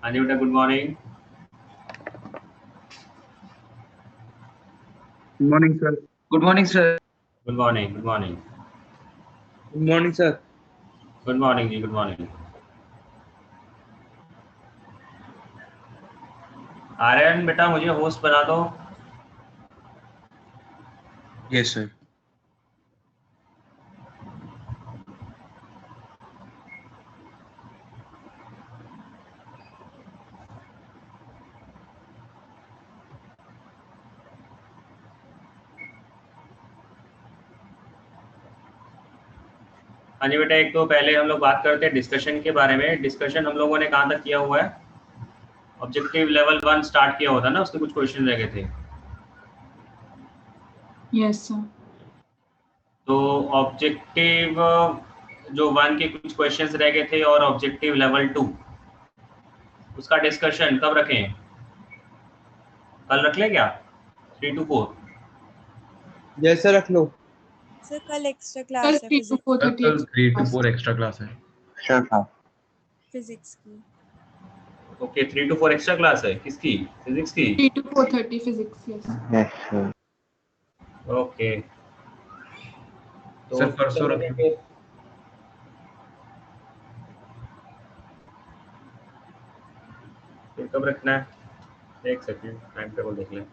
हाँ जी बेटा, good morning. Good morning, sir. Good morning, sir. Good morning, good morning, Good morning, sir. Good morning जी, good morning. Aryan बेटा, मुझे host बना दो। Yes, sir. हाँ जी बेटा, एक तो पहले हम लोग बात करते हैं डिस्कशन के बारे में। डिस्कशन हम लोगों ने कहाँ तक किया हुआ है? ऑब्जेक्टिव लेवल 1 स्टार्ट किया होता ना, उसके कुछ क्वेश्चन रह गए थे। Yes sir. तो ऑब्जेक्टिव जो 1 के कुछ क्वेश्चंस रह गए थे और ऑब्जेक्टिव लेवल 2 उसका डिस्कशन कब रखें? कल रख ले क्या? 3 to 4? Yes, sir. रख लो. सर कल एक्स्ट्रा कल क्लास है 3 to 4:30 कल 3 to 4 एक्स्ट्रा क्लास है। फिजिक्स की। ओके, 3 to 4 एक्स्ट्रा क्लास है। किसकी? फिजिक्स की? 3 to 4:30 फिजिक्स। यस ओके, तो सर परसों रख लो। फिर कब रखना है? एक सेकंड, टाइम टेबल देख लें।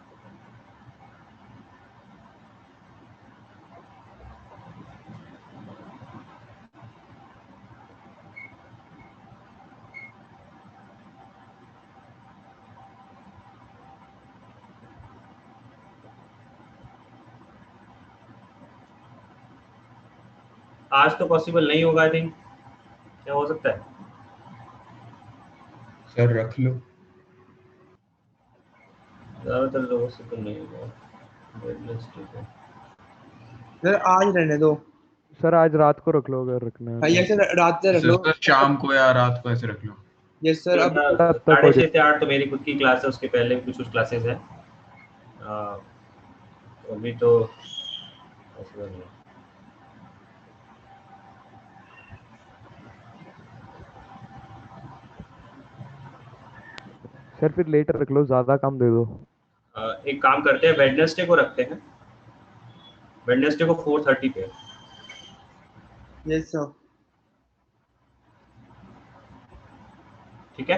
आज तो पॉसिबल नहीं होगा, आई थिंक। क्या हो सकता है? सर रख लो। ज्यादातर लोगों से तो नहीं होगा। Wednesday को। सर आज रहने दो. सर आज रात को रख लो अगर रखना है हाँ, yes, sir. रात से रख लो. सर शाम को या रात को ऐसे रख लो। Yes, sir. अब तब तक 6:30 से 8 तो मेरी खुद की क्लास है, उसके पहले भी कुछ क्लासेस है। अभी तो possible नहीं है। सर फिर लेटर रख लो, ज्यादा काम दे दो। एक काम करते हैं, वेडनेसडे को रखते हैं। वेडनेसडे को 4:30 पे। yes, sir. ठीक है,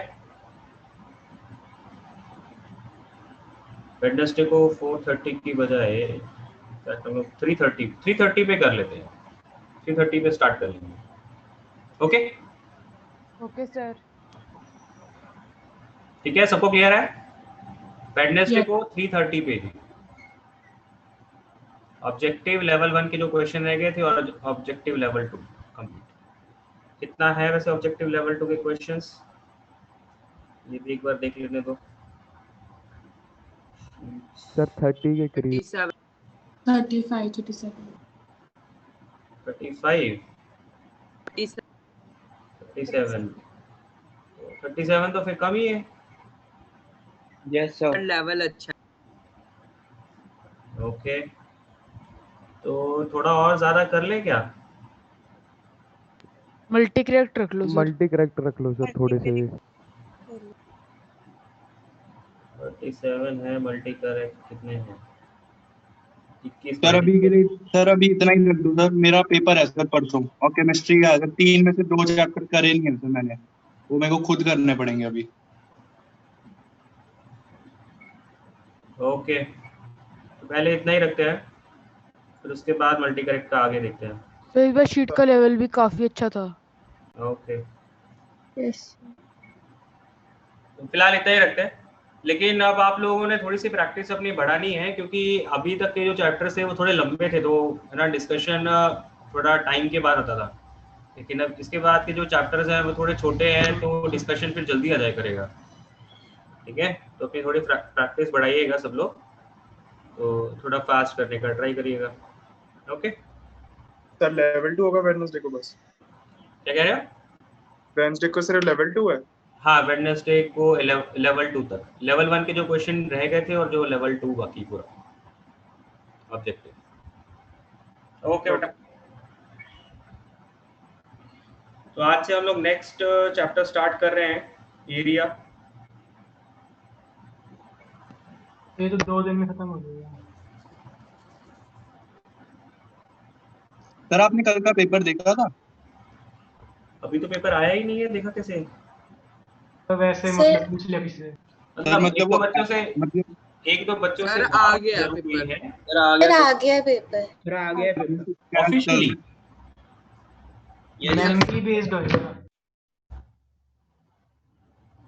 वेडनेसडे को 4:30 की बजाय हम लोग 3:30 पे कर लेते हैं। 3:30 पे स्टार्ट कर लेंगे। Okay, okay sir. ठीक है, सबको क्लियर है? Wednesday Yes. को 3:30 पे ही ऑब्जेक्टिव लेवल 1 के जो क्वेश्चन रह गए थे और ऑब्जेक्टिव लेवल 2 कंप्लीट। कितना है वैसे ऑब्जेक्टिव लेवल 2 के क्वेश्चंस? ये भी एक बार देख लेने दो। सर 30 के करीब। 35, 37। 35, 37 तो फिर कम ही है। Yes, sir. लेवल अच्छा। ओके, तो थोड़ा और ज्यादा कर ले क्या? मल्टी करेक्ट रख लो सर। मल्टी करेक्ट रख लो सर थोड़े से। 37 है, मल्टी करेक्ट कितने हैं? 21। सर अभी के लिए सर अभी इतना ही रख दो सर, मेरा पेपर है सर परसों और केमिस्ट्री का है। 3 में से 2 चैप्टर करे नहीं है सर मैंने, वो मेरे को खुद करने पड़ेंगे अभी। ओके, तो पहले इतना ही रखते हैं, फिर उसके बाद मल्टी करेक्ट का आगे देखते हैं। तो इस बार शीट का लेवल भी काफी अच्छा था। Okay, yes. तो फिलहाल इतना ही रखते हैं। लेकिन अब आप लोगों ने थोड़ी सी प्रैक्टिस अपनी बढ़ानी है, क्योंकि अभी तक के जो चैप्टर्स थे वो थोड़े लंबे थे, तो है ना, डिस्कशन थोड़ा टाइम के बाद आता था। लेकिन अब इसके बाद के जो चैप्टर्स हैं वो थोड़े छोटे हैं, तो डिस्कशन फिर जल्दी आ जाया करेगा। ठीक है, तो अपनी थोड़ी प्रैक्टिस बढ़ाइएगा सब लोग, तो थोड़ा फास्ट करने का ट्राई करिएगा। ओके, सर लेवल 2 होगा वेडनेसडे को बस? क्या कह रहे हो? वेडनेसडे को सिर्फ लेवल 2 है? हाँ, वेडनेसडे को लेवल 2 तक। लेवल 1 के जो क्वेश्चन रह गए थे और जो लेवल 2 बाकी पूरा ऑब्जेक्टिव। ओके बेटा, तो आज से हम लोग नेक्स्ट चैप्टर स्टार्ट कर रहे हैं, एरिया। ये तो 2 दिन में खत्म हो जाएगा। सर आपने कल का पेपर देखा था? अभी तो पेपर आया ही नहीं है, देखा कैसे? तो वैसे सर- मतलब पूछ लिया किसी से। सर मतलब एक मतलब दो वो बच्चों से मतलब एक दो बच्चों से सर बात आ गया जरूर हुई पेपर। है सर आ सर गया आ गया पेपर। सर आ गया पेपर। ऑफिशियली। मेमोरी बेस्ड होएगा।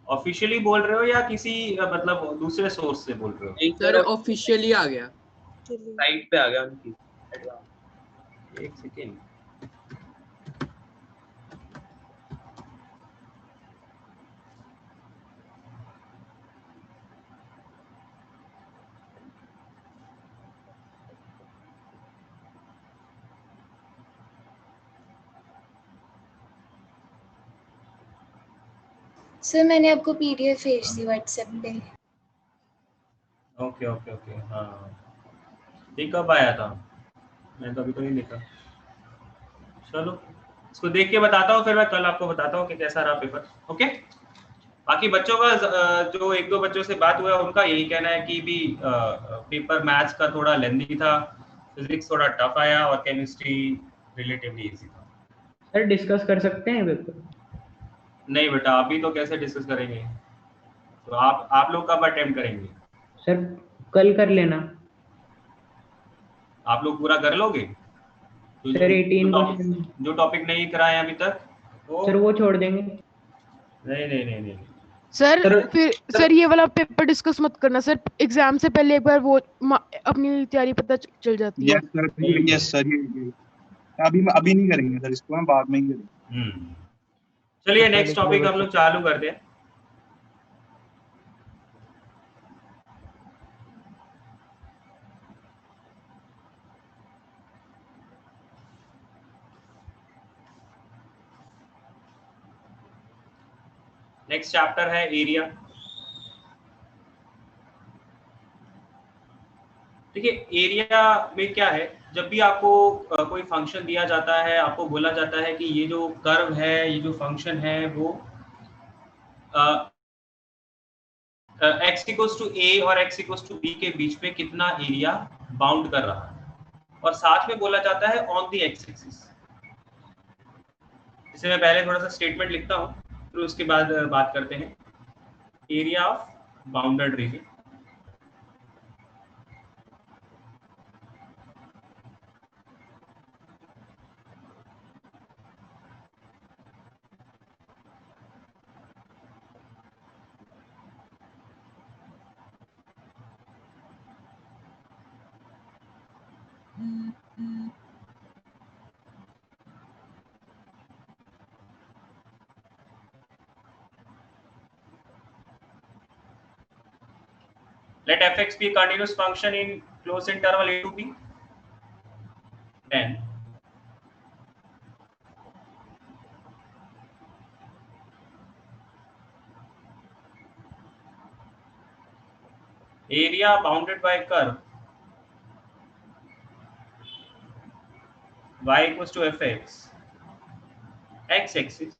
ऑफिशियली बोल रहे हो या किसी मतलब दूसरे सोर्स से बोल रहे हो? सर ऑफिशियली आ गया, चलिए। साइट पे आ गया उनकी। एक सेकेंड। सर मैंने आपको पीडीएफ भेज दी व्हाट्सएप पे। ओके ओके ओके, हाँ। ये कब आया था? मैं तो अभी तो नहीं देखा। चलो इसको देख के बताता हूँ, फिर मैं कल आपको बताता हूँ कि कैसा रहा पेपर। ओके। बाकी बच्चों का जो एक दो बच्चों से बात हुआ उनका यही कहना है कि भी पेपर मैथ्स का थोड़ा लेंथी था, फिजिक्स थोड़ा टफ आया और केमिस्ट्री रिलेटिवली इजी था। सर डिस्कस कर सकते हैं पेपर? नहीं बेटा, अभी तो कैसे डिस्कस करेंगे? तो आप लोग कब अटेम्प्ट करेंगे? सर कल कर लेना। आप लोग पूरा कर लोगे? तो सर 18 क्वेश्चन। जो टॉपिक नहीं कराए अभी तक वो सर वो छोड़ देंगे। नहीं नहीं नहीं नहीं। सर सर फिर सर ये वाला पेपर डिस्कस मत करना सर, एग्जाम से पहले एक बार वो अपनी तैयारी पता चल जाती है। यस सर ये अभी नहीं करेंगे सर, इसको हम बाद में ही करेंगे। चलिए नेक्स्ट टॉपिक हम लोग चालू करते हैं। नेक्स्ट चैप्टर है एरिया। देखिए एरिया में क्या है, जब भी आपको कोई फंक्शन दिया जाता है, आपको बोला जाता है कि ये जो कर्व है, ये जो फंक्शन है वो x इक्वल्स टू a और x इक्वल्स टू b के बीच में कितना एरिया बाउंड कर रहा है, और साथ में बोला जाता है ऑन द x एक्सिस। इसे मैं पहले थोड़ा सा स्टेटमेंट लिखता हूँ, फिर उसके बाद बात करते हैं। Area of bounded reason. Let f(x) be a continuous function in closed interval a to b. Then area bounded by curve y equals to fx, x axis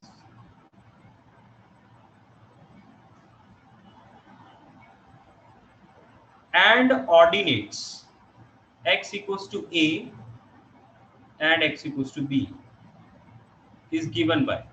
and ordinates x equals to a and x equals to b is given by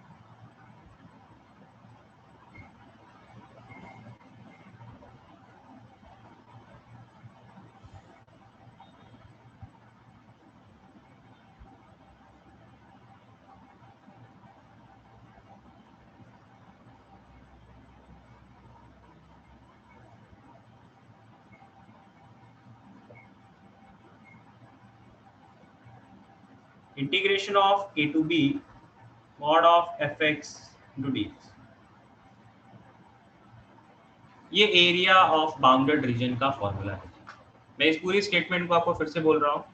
integration of a to b mod of fx into dx। ये area of bounded reason का formula है। मैं इस पूरी statement को आपको फिर से बोल रहा हूँ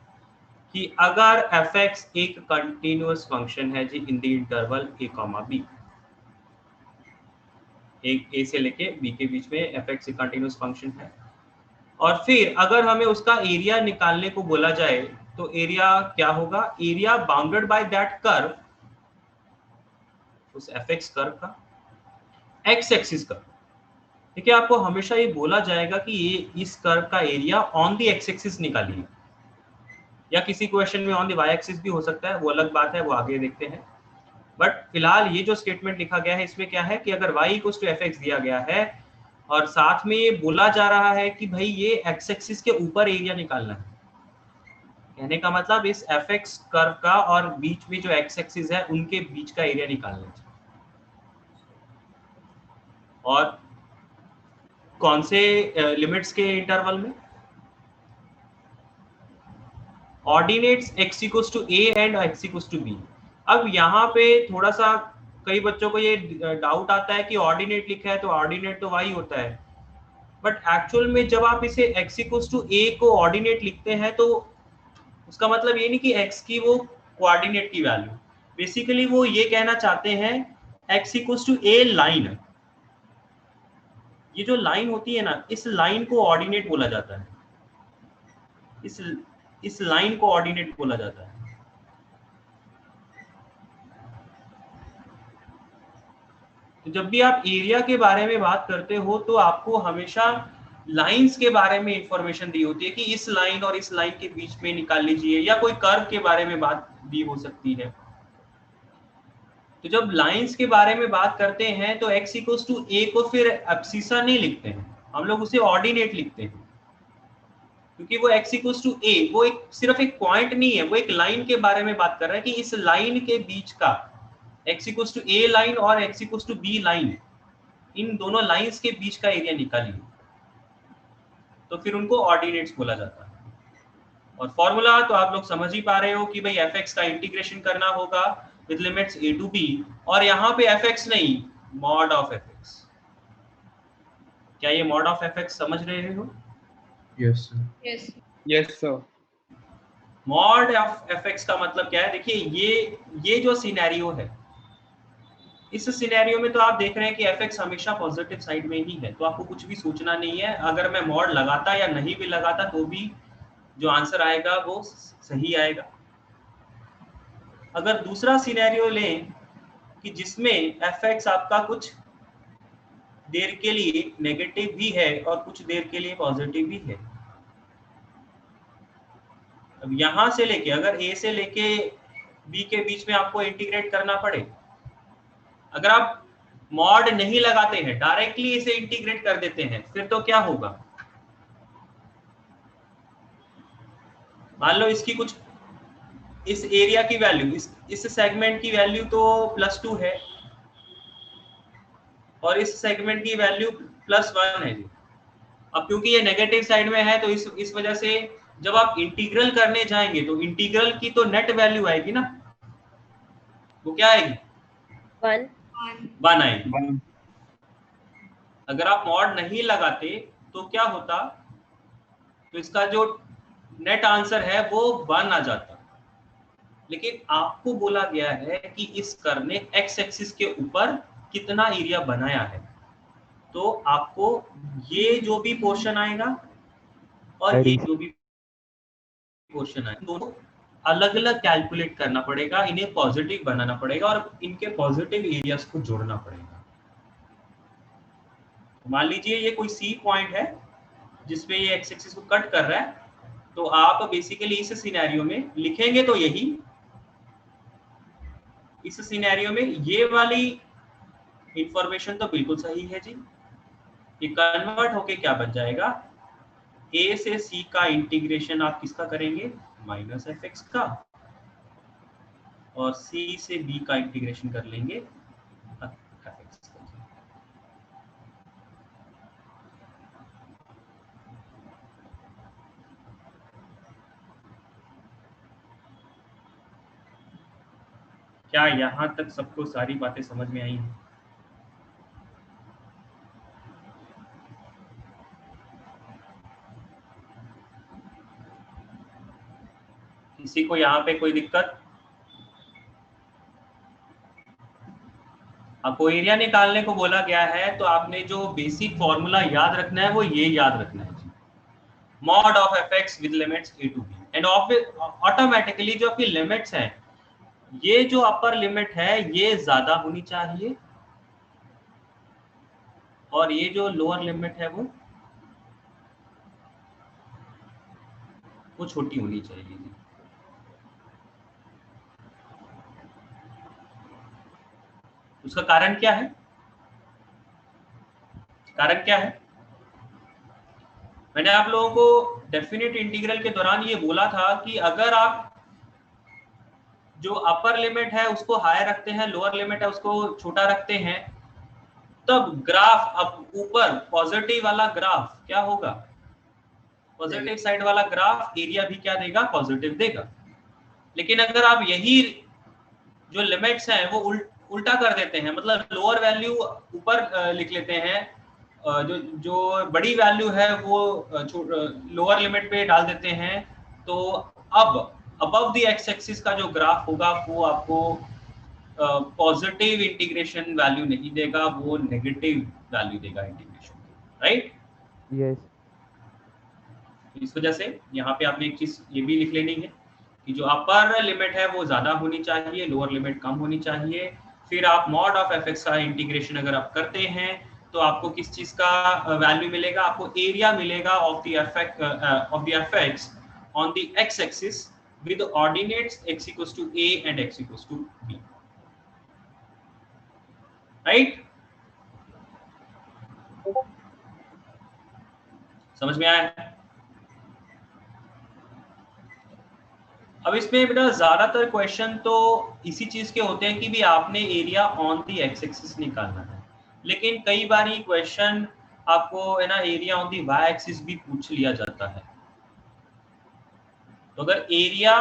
कि अगर fx एक कंटिन्यूअस फंक्शन है g in the interval a, b, एक a से लेके b के बीच में fx एक कंटिन्यूअस फंक्शन है, और फिर अगर हमें उसका एरिया निकालने को बोला जाए तो एरिया क्या होगा? Area bounded by that curve, उस fx कर्व का x एक्सिस का। देखिए आपको हमेशा ये बोला जाएगा कि ये इस कर्व का area on the x axis निकालिए, या किसी क्वेश्चन में ऑन द वाई एक्सिस भी हो सकता है, वो अलग बात है, वो आगे देखते हैं। बट फिलहाल ये जो स्टेटमेंट लिखा गया है इसमें क्या है कि अगर y इक्वल्स टू fx दिया गया है और साथ में ये बोला जा रहा है कि भाई ये x एक्सिस के ऊपर एरिया निकालना है, कहने का मतलब इस fx कर्व का और बीच में जो x एक्सिस है उनके बीच का एरिया निकालना है। और कौन से लिमिट्स के इंटरवल में? Ordinates x equals to a and x equals to b। अब यहाँ पे थोड़ा सा कई बच्चों को ये डाउट आता है कि ऑर्डिनेट लिखा है तो ऑर्डिनेट तो y होता है, बट एक्चुअल में जब आप इसे x इक्वल्स टू a को ऑर्डिनेट लिखते हैं तो उसका मतलब ये नहीं कि x की वो कोऑर्डिनेट की वैल्यू, बेसिकली वो ये कहना चाहते हैं x equals to a line, ये जो लाइन होती है ना, इस लाइन को ऑर्डिनेट बोला जाता है, इस लाइन को ऑर्डिनेट बोला जाता है। तो जब भी आप एरिया के बारे में बात करते हो तो आपको हमेशा लाइंस के बारे में इंफॉर्मेशन दी होती है कि इस लाइन और इस लाइन के बीच में निकाल लीजिए, या कोई कर्व के बारे में बात दी हो सकती है। तो जब लाइंस के बारे में बात करते हैं तो x इक्वल्स टू a को फिर एब्सिसा नहीं लिखते हैं, हम लोग उसे ऑर्डिनेट लिखते हैं, क्योंकि वो x इक्वल्स टू a वो एक सिर्फ एक पॉइंट नहीं है, वो एक लाइन के बारे में बात कर रहा है कि इस लाइन के बीच का x equals to a line और x equals to b line, इन दोनों लाइंस के बीच का एरिया निकालिए, तो फिर उनको ऑर्डिनेट्स बोला जाता है। और फॉर्मूला तो आप लोग समझ ही पा रहे हो कि भाई fx का इंटीग्रेशन करना होगा with limits a to b, और यहाँ पे fx नहीं, मॉड ऑफ fx। क्या ये मॉड ऑफ fx समझ रहे हो? Yes sir. Yes yes sir. Mod of fx का मतलब क्या है? देखिए ये जो सिनेरियो है, इस सिनेरियो में तो आप देख रहे हैं कि fx हमेशा पॉजिटिव साइड में ही है, तो आपको कुछ भी सोचना नहीं है। अगर मैं मॉड लगाता या नहीं भी लगाता तो भी जो आंसर आएगा वो सही आएगा। अगर दूसरा सिनेरियो लें कि जिसमें fx आपका कुछ देर के लिए नेगेटिव भी है और कुछ देर के लिए पॉजिटिव भी है, अब यहां से लेके अगर a से लेके b के बीच में आपको इंटीग्रेट करना पड़े, अगर आप मॉड नहीं लगाते हैं, डायरेक्टली इसे इंटीग्रेट कर देते हैं, फिर तो क्या होगा? मान लो इसकी कुछ इस एरिया की वैल्यू, इस सेगमेंट की वैल्यू तो +2 है और इस सेगमेंट की वैल्यू +1 है जी। अब क्योंकि ये नेगेटिव साइड में है तो इस वजह से जब आप इंटीग्रल करने जाएंगे तो इंटीग्रल की तो नेट वैल्यू आएगी ना, वो क्या आएगी? 1 आएगी। अगर आप मॉड नहीं लगाते तो क्या होता? तो इसका जो नेट आंसर है वो 1 आ जाता। लेकिन आपको बोला गया है कि इस कर्व ने एक्स एक्सिस के ऊपर कितना एरिया बनाया है, तो आपको ये जो भी पोर्शन आएगा और ये जो भी पोर्शन आएगा, दोनों अलग अलग कैलकुलेट करना पड़ेगा, इन्हें पॉजिटिव बनाना पड़ेगा और इनके पॉजिटिव एरियाज को जोड़ना पड़ेगा। मान लीजिए ये कोई सी पॉइंट है जिसपे ये एक्स एक्सिस को कट कर रहा है, तो आप बेसिकली इस सिनेरियो में लिखेंगे तो यही, इस सिनेरियो में ये वाली इंफॉर्मेशन तो बिल्कुल सही है जी। ये कन्वर्ट होके क्या बन जाएगा? a से c का इंटीग्रेशन आप किसका करेंगे? -fx का, और c से b का इंटीग्रेशन कर लेंगे fx का। क्या यहां तक सबको सारी बातें समझ में आई हैं? किसी को यहाँ पे कोई दिक्कत? आपको एरिया निकालने को बोला गया है तो आपने जो बेसिक फॉर्मूला याद रखना है वो ये याद रखना है, mod of fx with limits a to b, and automatically जो आपकी लिमिट्स हैं, ये जो अपर लिमिट है ये ज्यादा होनी चाहिए और ये जो लोअर लिमिट है वो छोटी होनी चाहिए। उसका कारण क्या है? कारण क्या है? मैंने आप लोगों को डेफिनेट इंटीग्रल के दौरान ये बोला था कि अगर आप जो अपर लिमिट है उसको हाई रखते हैं, लोअर लिमिट है उसको छोटा रखते हैं, तब ग्राफ अब ऊपर पॉजिटिव वाला ग्राफ क्या होगा? पॉजिटिव साइड वाला ग्राफ एरिया भी क्या देगा? पॉजिटिव देगा। लेकिन अगर आप यही जो लिमिट्स हैं वो उल्टा कर देते हैं, मतलब लोअर वैल्यू ऊपर लिख लेते हैं, जो बड़ी वैल्यू है वो लोअर लिमिट पे डाल देते हैं, तो अब अबव द एक्स एक्सिस का जो ग्राफ होगा वो आपको पॉजिटिव इंटीग्रेशन वैल्यू नहीं देगा, वो नेगेटिव वैल्यू देगा इंटीग्रेशन, राइट? यस। इस वजह से यहाँ पे आपने एक चीज ये भी लिख लेनी है कि जो अपर लिमिट है वो ज्यादा होनी चाहिए, लोअर लिमिट कम होनी चाहिए। फिर आप मॉड ऑफ एफ एक्स का इंटीग्रेशन अगर आप करते हैं तो आपको किस चीज का वैल्यू मिलेगा? आपको एरिया मिलेगा of the effects on the x axis with ordinates x equals to a and x equals to b, right? समझ में आया? अब इसमें बेटा ज्यादातर क्वेश्चन तो इसी चीज के होते हैं कि भी आपने area on the x axis निकालना है, लेकिन कई बार ये क्वेश्चन आपको है ना area on the y axis भी पूछ लिया जाता है। तो अगर एरिया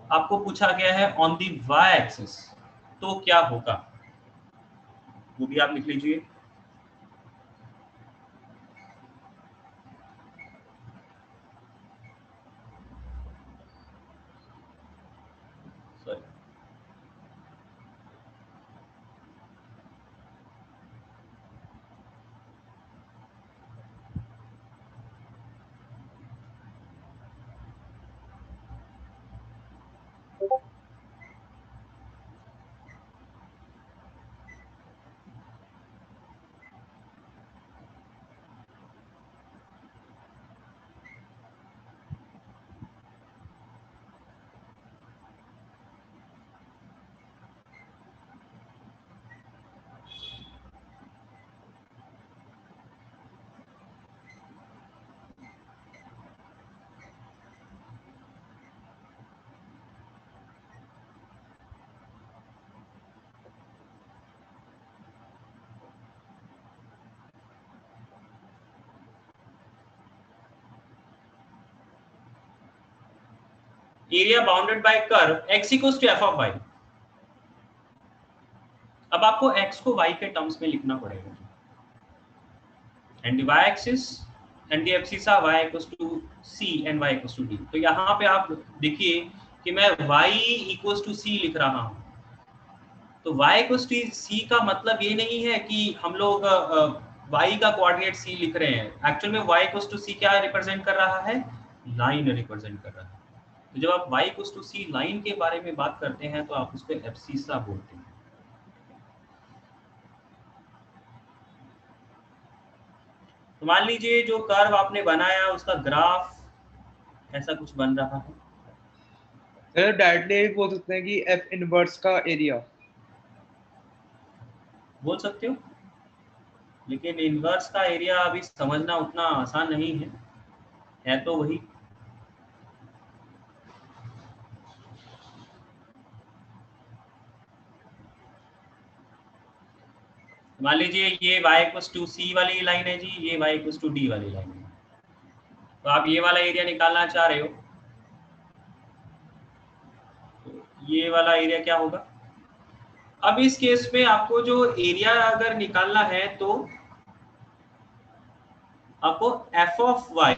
आपको पूछा गया है ऑन दी वाई एक्सिस तो क्या होगा, वो भी आप लिख लीजिए। Area bounded by curve x equals to f of y। अब आपको x को y के टर्म्स में लिखना पड़ेगा, and the y axis and the abscissa y equals to c and y equals to d। तो यहाँ पे आप देखिए कि मैं y इक्वल्स टू c लिख रहा हूँ, तो y इक्वल्स टू c का मतलब ये नहीं है कि हम लोग y का कोऑर्डिनेट c लिख रहे हैं। एक्चुअल में y इक्वल्स टू c क्या रिप्रेजेंट कर रहा है? लाइन रिप्रेजेंट कर रहा है। तो जब आप y equals to c line के बारे में बात करते हैं तो आप उसको एब्सिसा बोलते हैं। तो मान लीजिए जो कर्व आपने बनाया उसका ग्राफ ऐसा कुछ बन रहा है। सर डायरेक्टली बोल सकते हैं कि f इनवर्स का एरिया बोल सकते हो, लेकिन इनवर्स का एरिया अभी समझना उतना आसान नहीं है तो वही। मान लीजिए ये y इक्वल्स टू c वाली लाइन है जी, ये y इक्वल्स टू d वाली लाइन है, तो आप ये वाला एरिया निकालना चाह रहे हो, तो ये वाला एरिया क्या होगा? अब इस केस में आपको जो एरिया अगर निकालना है तो आपको f of y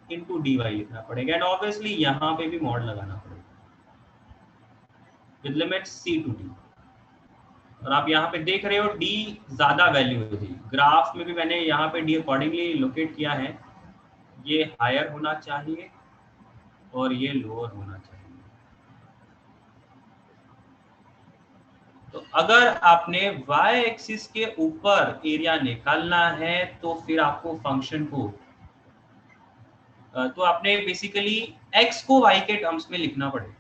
into d y लिखना पड़ेगा, एंड ऑब्वियसली यहाँ पे भी मॉड लगाना पड़ेगा with limit c to d। और आप यहाँ पे देख रहे हो d ज्यादा वैल्यू है जी, ग्राफ में भी मैंने यहाँ पे d अकॉर्डिंगली लोकेट किया है, ये हायर होना चाहिए और ये लोअर होना चाहिए। तो अगर आपने y एक्सिस के ऊपर एरिया निकालना है तो फिर आपको फंक्शन को तो आपने बेसिकली x को y के टर्म्स में लिखना पड़ेगा।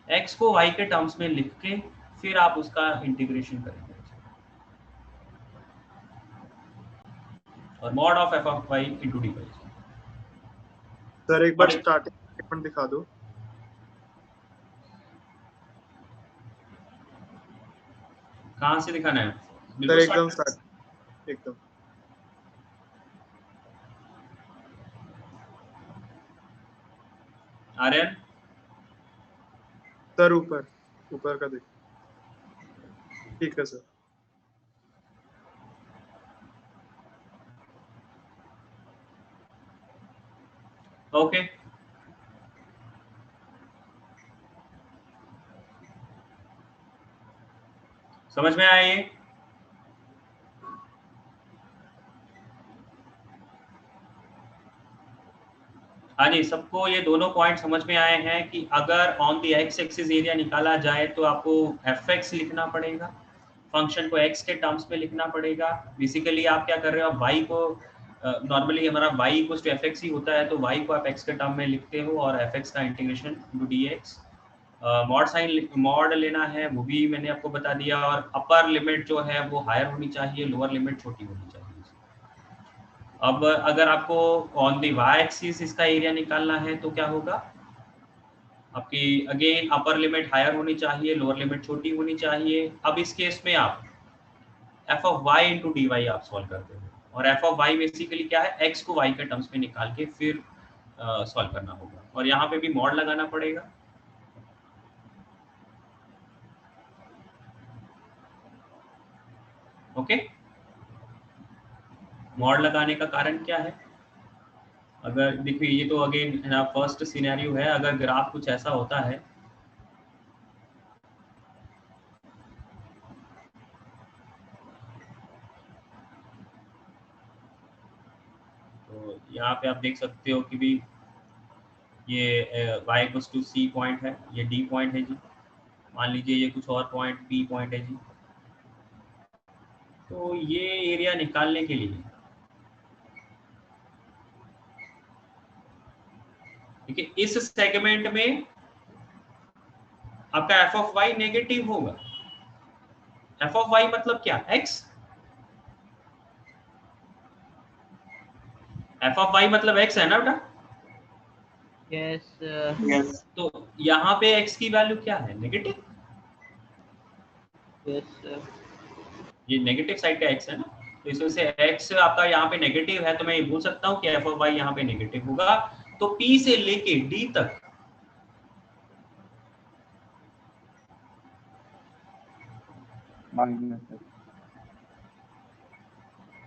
x को y के टर्म्स में लिख के फिर आप उसका इंटीग्रेशन करेंगे और mod of f of y into dy। Sir एक बार स्टार्टिंग स्टेटमेंट दिखा दो। कहां से दिखाना है? सर एकदम स्टार्ट एकदम आर्यन सर ऊपर ऊपर का देखो। ठीक है सर। ओके समझ में आया ये? हाँ जी, सबको ये दोनों पॉइंट समझ में आए हैं कि अगर on the x axis area निकाला जाए तो आपको एफ एक्स लिखना पड़ेगा, फंक्शन को एक्स के टर्म्स में लिखना पड़ेगा। बेसिकली आप क्या कर रहे हो, आप वाई को नॉर्मली हमारा y equals to f x ही होता है, तो वाई को आप एक्स के टर्म में लिखते हो और एफ एक्स का integration to d x. Mod sine mod लेना है वो भी मैंने आपको बता दिया, और अपर लिमिट जो है वो हायर होनी चाहिए, लोअर लिमिट छोटी होनी चाहिए। अब अगर आपको ऑन दी वाई एक्सिस इसका एरिया निकालना है तो क्या होगा, आपकी अगेन अपर लिमिट हायर होनी चाहिए, लोअर लिमिट छोटी होनी चाहिए। अब इस केस में आप f of y into d y आप सॉल्व करते हो, और एफ ऑफ वाई बेसिकली क्या है, एक्स को वाई के टर्म्स में निकाल के फिर सॉल्व करना होगा, और यहाँ पे भी मॉड लगाना पड़ेगा। ओके मॉड लगाने का कारण क्या है, अगर देखिए ये तो अगेन ना फर्स्ट सिनेरियो है, अगर ग्राफ कुछ ऐसा होता है तो यहाँ पे आप देख सकते हो कि भी ये y equals to c point है, ये डी पॉइंट है जी, मान लीजिए ये कुछ और पॉइंट पी पॉइंट है जी। तो ये एरिया निकालने के लिए देखिए इस सेगमेंट में आपका एफ ऑफ वाई नेगेटिव होगा। एफ ऑफ वाई मतलब क्या, एक्स। एफ ऑफ वाई मतलब एक्स है ना बेटा? यस तो यहाँ पे एक्स की वैल्यू क्या है, नेगेटिव। यस ये नेगेटिव साइड का एक्स है ना, तो इस वजह से एक्स आपका यहाँ पे नेगेटिव है, तो मैं ये बोल सकता हूँ कि एफ ऑफ वाई यहाँ पे नेगेटिव होगा। तो पी से लेके डी तक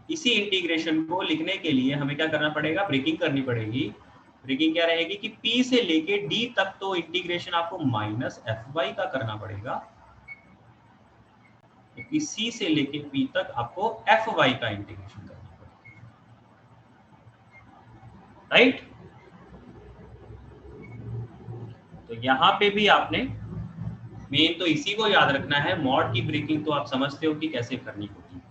इसी इंटीग्रेशन को लिखने के लिए हमें क्या करना पड़ेगा, ब्रेकिंग करनी पड़ेगी। ब्रेकिंग क्या रहेगी कि P से लेके D तक तो इंटीग्रेशन आपको माइनस एफ वाई का करना पड़ेगा, क्योंकि C से लेके P तक आपको एफ वाई का इंटीग्रेशन करना पड़ेगा, राइट। तो यहाँ पे भी आपने मेन तो इसी को याद रखना है, मॉड की ब्रेकिंग तो आप समझते हो कि कैसे करनी होती है।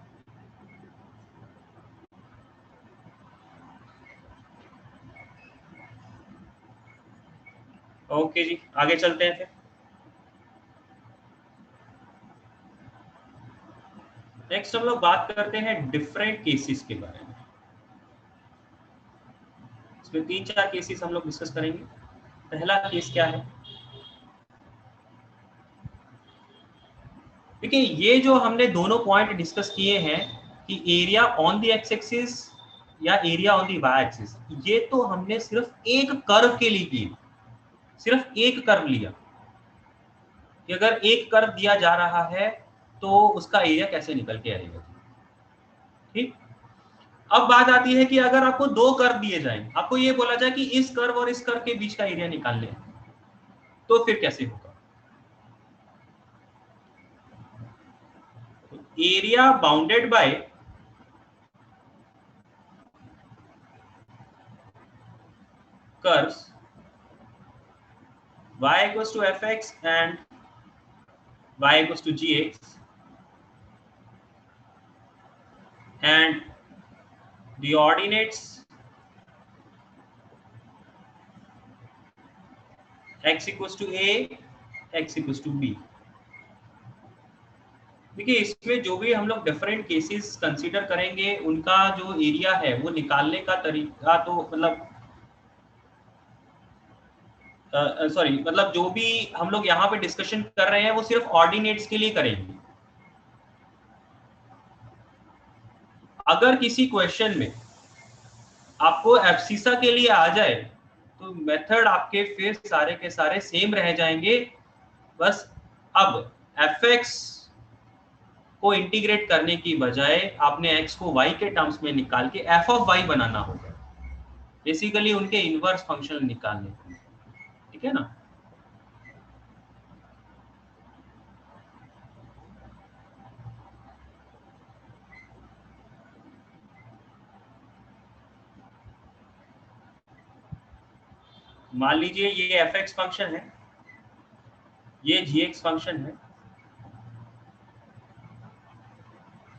ओके जी, आगे चलते हैं फिर। नेक्स्ट हम लोग बात करते हैं डिफरेंट केसेस के बारे में। इसमें 3-4 केसेस हम लोग डिस्कस करेंगे। पहला केस क्या है, देखिए ये जो हमने दोनों पॉइंट डिस्कस किए हैं कि area on the x axis या area on the y axis, ये तो हमने सिर्फ एक कर्व के लिए किए, सिर्फ एक कर्व लिया कि अगर एक कर्व दिया जा रहा है तो उसका एरिया कैसे निकल के आएगा, ठीक। अब बात आती है कि अगर आपको दो कर्व दिए जाएं, आपको ये बोला जाए कि इस कर्व और इस कर्व के बीच का एरिया निकाल लें, तो फिर कैसे होगा। Area bounded bye curves y equals to fx and y equals to gx and the ordinates x equals to a, x equals to b। देखिए इसमें जो भी हम लोग डिफरेंट केसेस कंसीडर करेंगे उनका जो एरिया है वो निकालने का तरीका तो मतलब सॉरी मतलब जो भी हम लोग यहाँ पे डिस्कशन कर रहे हैं वो सिर्फ ऑर्डिनेट्स के लिए करेंगे। अगर किसी क्वेश्चन में आपको एब्सिसा के लिए आ जाए तो मेथड आपके फिर सारे के सारे सेम रह जाएंगे, बस अब fx को इंटीग्रेट करने की बजाय आपने x को y के टर्म्स में निकाल के f ऑफ y बनाना होगा, बेसिकली उनके इनवर्स फंक्शन निकालने के लिए, ठीक है ना। मान लीजिए ये fx फंक्शन है, ये gx फंक्शन है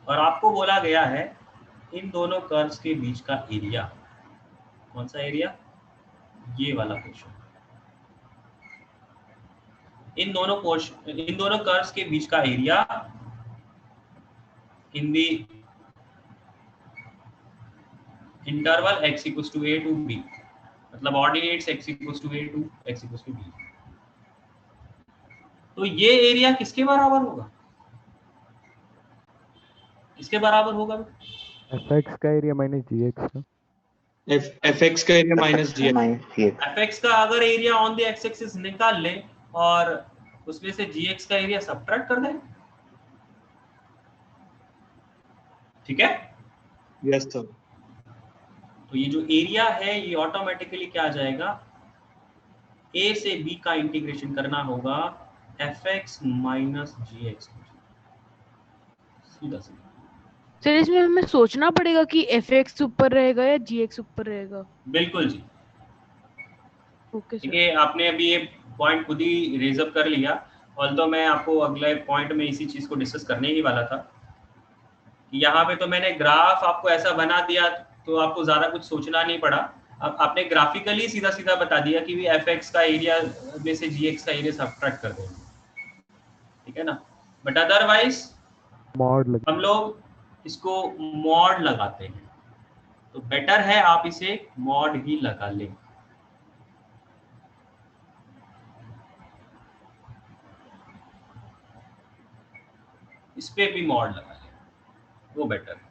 और आपको बोला गया है इन दोनों कर्व्स के बीच का एरिया। कौन सा एरिया? ये वाला पोर्शन। इन दोनों कर्व्स के बीच का area in the interval x equals to a to b, मतलब ordinates x equals to a to x equals to b। तो ये एरिया किसके बराबर होगा? इसके बराबर होगा fx का एरिया माइनस gx का। fx का एरिया माइनस gx। fx का अगर area on the x axis निकाल लें और उसमें से gx का एरिया सब्ट्रैक्ट कर दें, ठीक है? Yes sir. तो ये जो एरिया है ये ऑटोमेटिकली क्या आ जाएगा, a से b का इंटीग्रेशन करना होगा fx माइनस gx, सीधा सीधा। सर इसमें हमें सोचना पड़ेगा कि fx ऊपर रहेगा या gx ऊपर रहेगा। बिल्कुल जी, ओके ठीक है। आपने अभी ये पॉइंट खुद ही रेज अप कर लिया, ऑल्दो मैं आपको अगले पॉइंट में इसी चीज को डिस्कस करने ही वाला था। यहाँ पे तो मैंने ग्राफ आपको ऐसा बना दिया तो आपको ज्यादा कुछ सोचना नहीं पड़ा, अब आपने ग्राफिकली सीधा सीधा बता दिया कि भी fx का एरिया में से gx का एरिया सब्ट्रैक्ट कर देंगे, ठीक है ना। बट अदरवाइज मॉड हम लोग इसको मॉड लगाते हैं, तो बेटर है आप इसे मॉड ही लगा लें। इस पे भी मॉड लगा लें, वो बेटर है।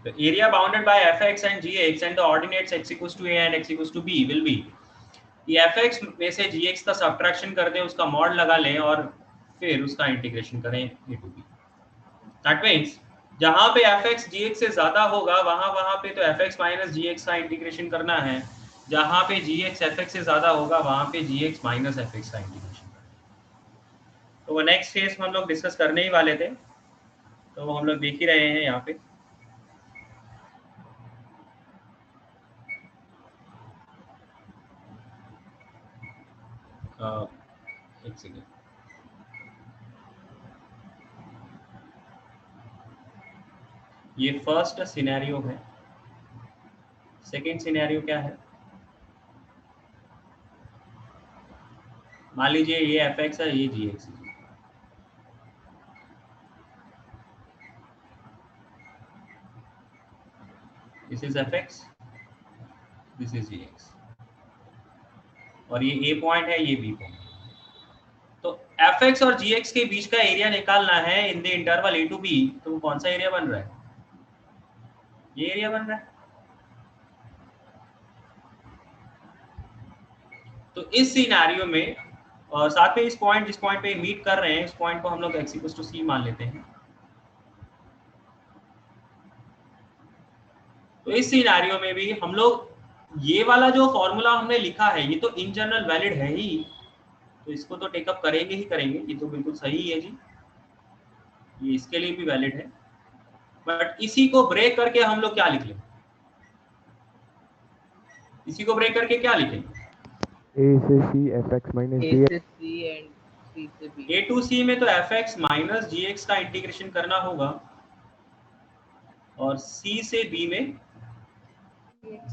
The area bounded by fx and gx and the ordinates x equals to a and x equals to b will be, ये fx में से gx का सब्ट्रैक्शन कर दें, उसका मॉड लगा लें और फिर उसका इंटीग्रेशन करें a to b। That means जहां पे fx gx से ज्यादा होगा वहां पे तो fx माइनस gx का इंटीग्रेशन करना है, जहां पे gx fx से ज्यादा होगा वहां पे gx माइनस fx का इंटीग्रेशन करना है। तो वो नेक्स्ट फेज हम लोग डिस्कस करने ही वाले थे, तो हम लोग देख ही रहे हैं यहाँ पे। एक सेकेंड, ये फर्स्ट सिनेरियो है। सेकंड सिनेरियो क्या है? मान लीजिए ये fx है, ये gx है। This is fx, this is gx, और ये a पॉइंट है, ये b पॉइंट। तो fx और gx के बीच का एरिया निकालना है इन the interval a to b, तो वो कौन सा एरिया बन रहा है? ये एरिया बन रहा है। तो इस सिनेरियो में और साथ में इस पॉइंट जिस पॉइंट पे मीट कर रहे हैं, इस पॉइंट को हम लोग x इक्वल्स टू c मान लेते हैं। तो इस सिनेरियो में भी हम लोग ये वाला जो फॉर्मूला हमने लिखा है ये तो इन जनरल वैलिड है ही, तो इसको तो टेकअप करेंगे ही करेंगे, ये तो बिल्कुल सही है जी, ये इसके लिए भी वैलिड है। बट इसी को ब्रेक करके हम लोग क्या लिख लें? इसी को ब्रेक करके क्या लिखेंगे? A से C fx minus A dx. से C and C से B. A to C में तो fx माइनस gx का इंटीग्रेशन करना होगा और C से B में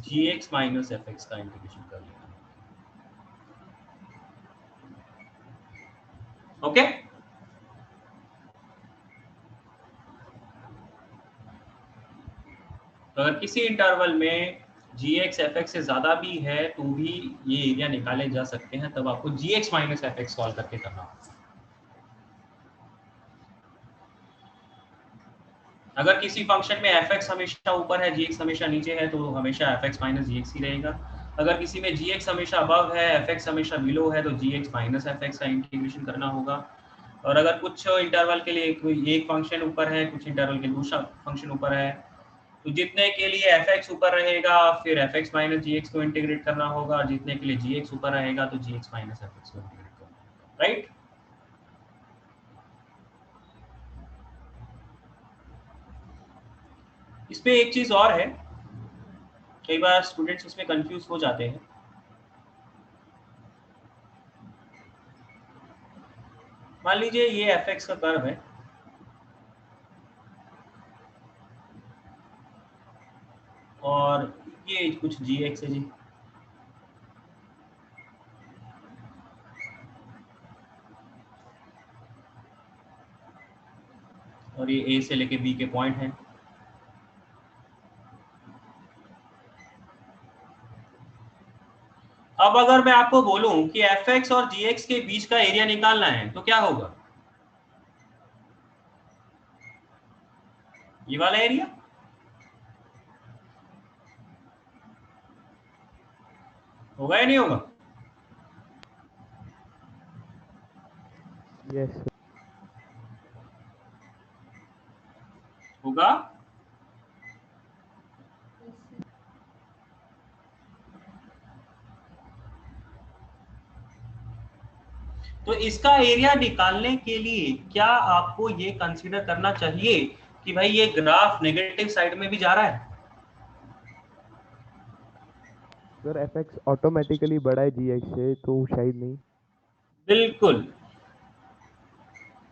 gx माइनस fx का इंटीग्रेशन कर लेना। ओके तो अगर किसी इंटरवल में gx fx से ज्यादा भी है तो भी ये एरिया निकाले जा सकते हैं, तब आपको gx माइनस fx सॉल्व करके करना होगा। अगर किसी फंक्शन में fx हमेशा ऊपर है gx हमेशा नीचे है तो हमेशा fx माइनस gx ही रहेगा। अगर किसी में gx हमेशा अबव है fx हमेशा बिलो है तो gx माइनस fx का इंटीग्रेशन करना होगा। और अगर कुछ इंटरवल के लिए कोई एक फंक्शन ऊपर है, कुछ इंटरवल के दूसरा फंक्शन ऊपर है, तो जितने के लिए fx ऊपर रहेगा फिर fx माइनस gx को इंटीग्रेट करना होगा, और जितने के लिए gx ऊपर रहेगा तो gx माइनस fx को इंटीग्रेट करना होगा, राइट। इसमें एक चीज और है, कई बार स्टूडेंट्स इसमें कंफ्यूज हो जाते हैं। मान लीजिए ये fx का कर्व है और ये कुछ gx है जी, और ये a से लेके b के पॉइंट हैं। अब अगर मैं आपको बोलूं कि fx और gx के बीच का एरिया निकालना है तो क्या होगा? ये वाला एरिया होगा या नहीं होगा? Yes. होगा। तो इसका एरिया निकालने के लिए क्या आपको ये कंसीडर करना चाहिए कि भाई ये ग्राफ नेगेटिव साइड में भी जा रहा है? सर fx ऑटोमेटिकली बड़ा है gx से तो शायद नहीं। बिल्कुल।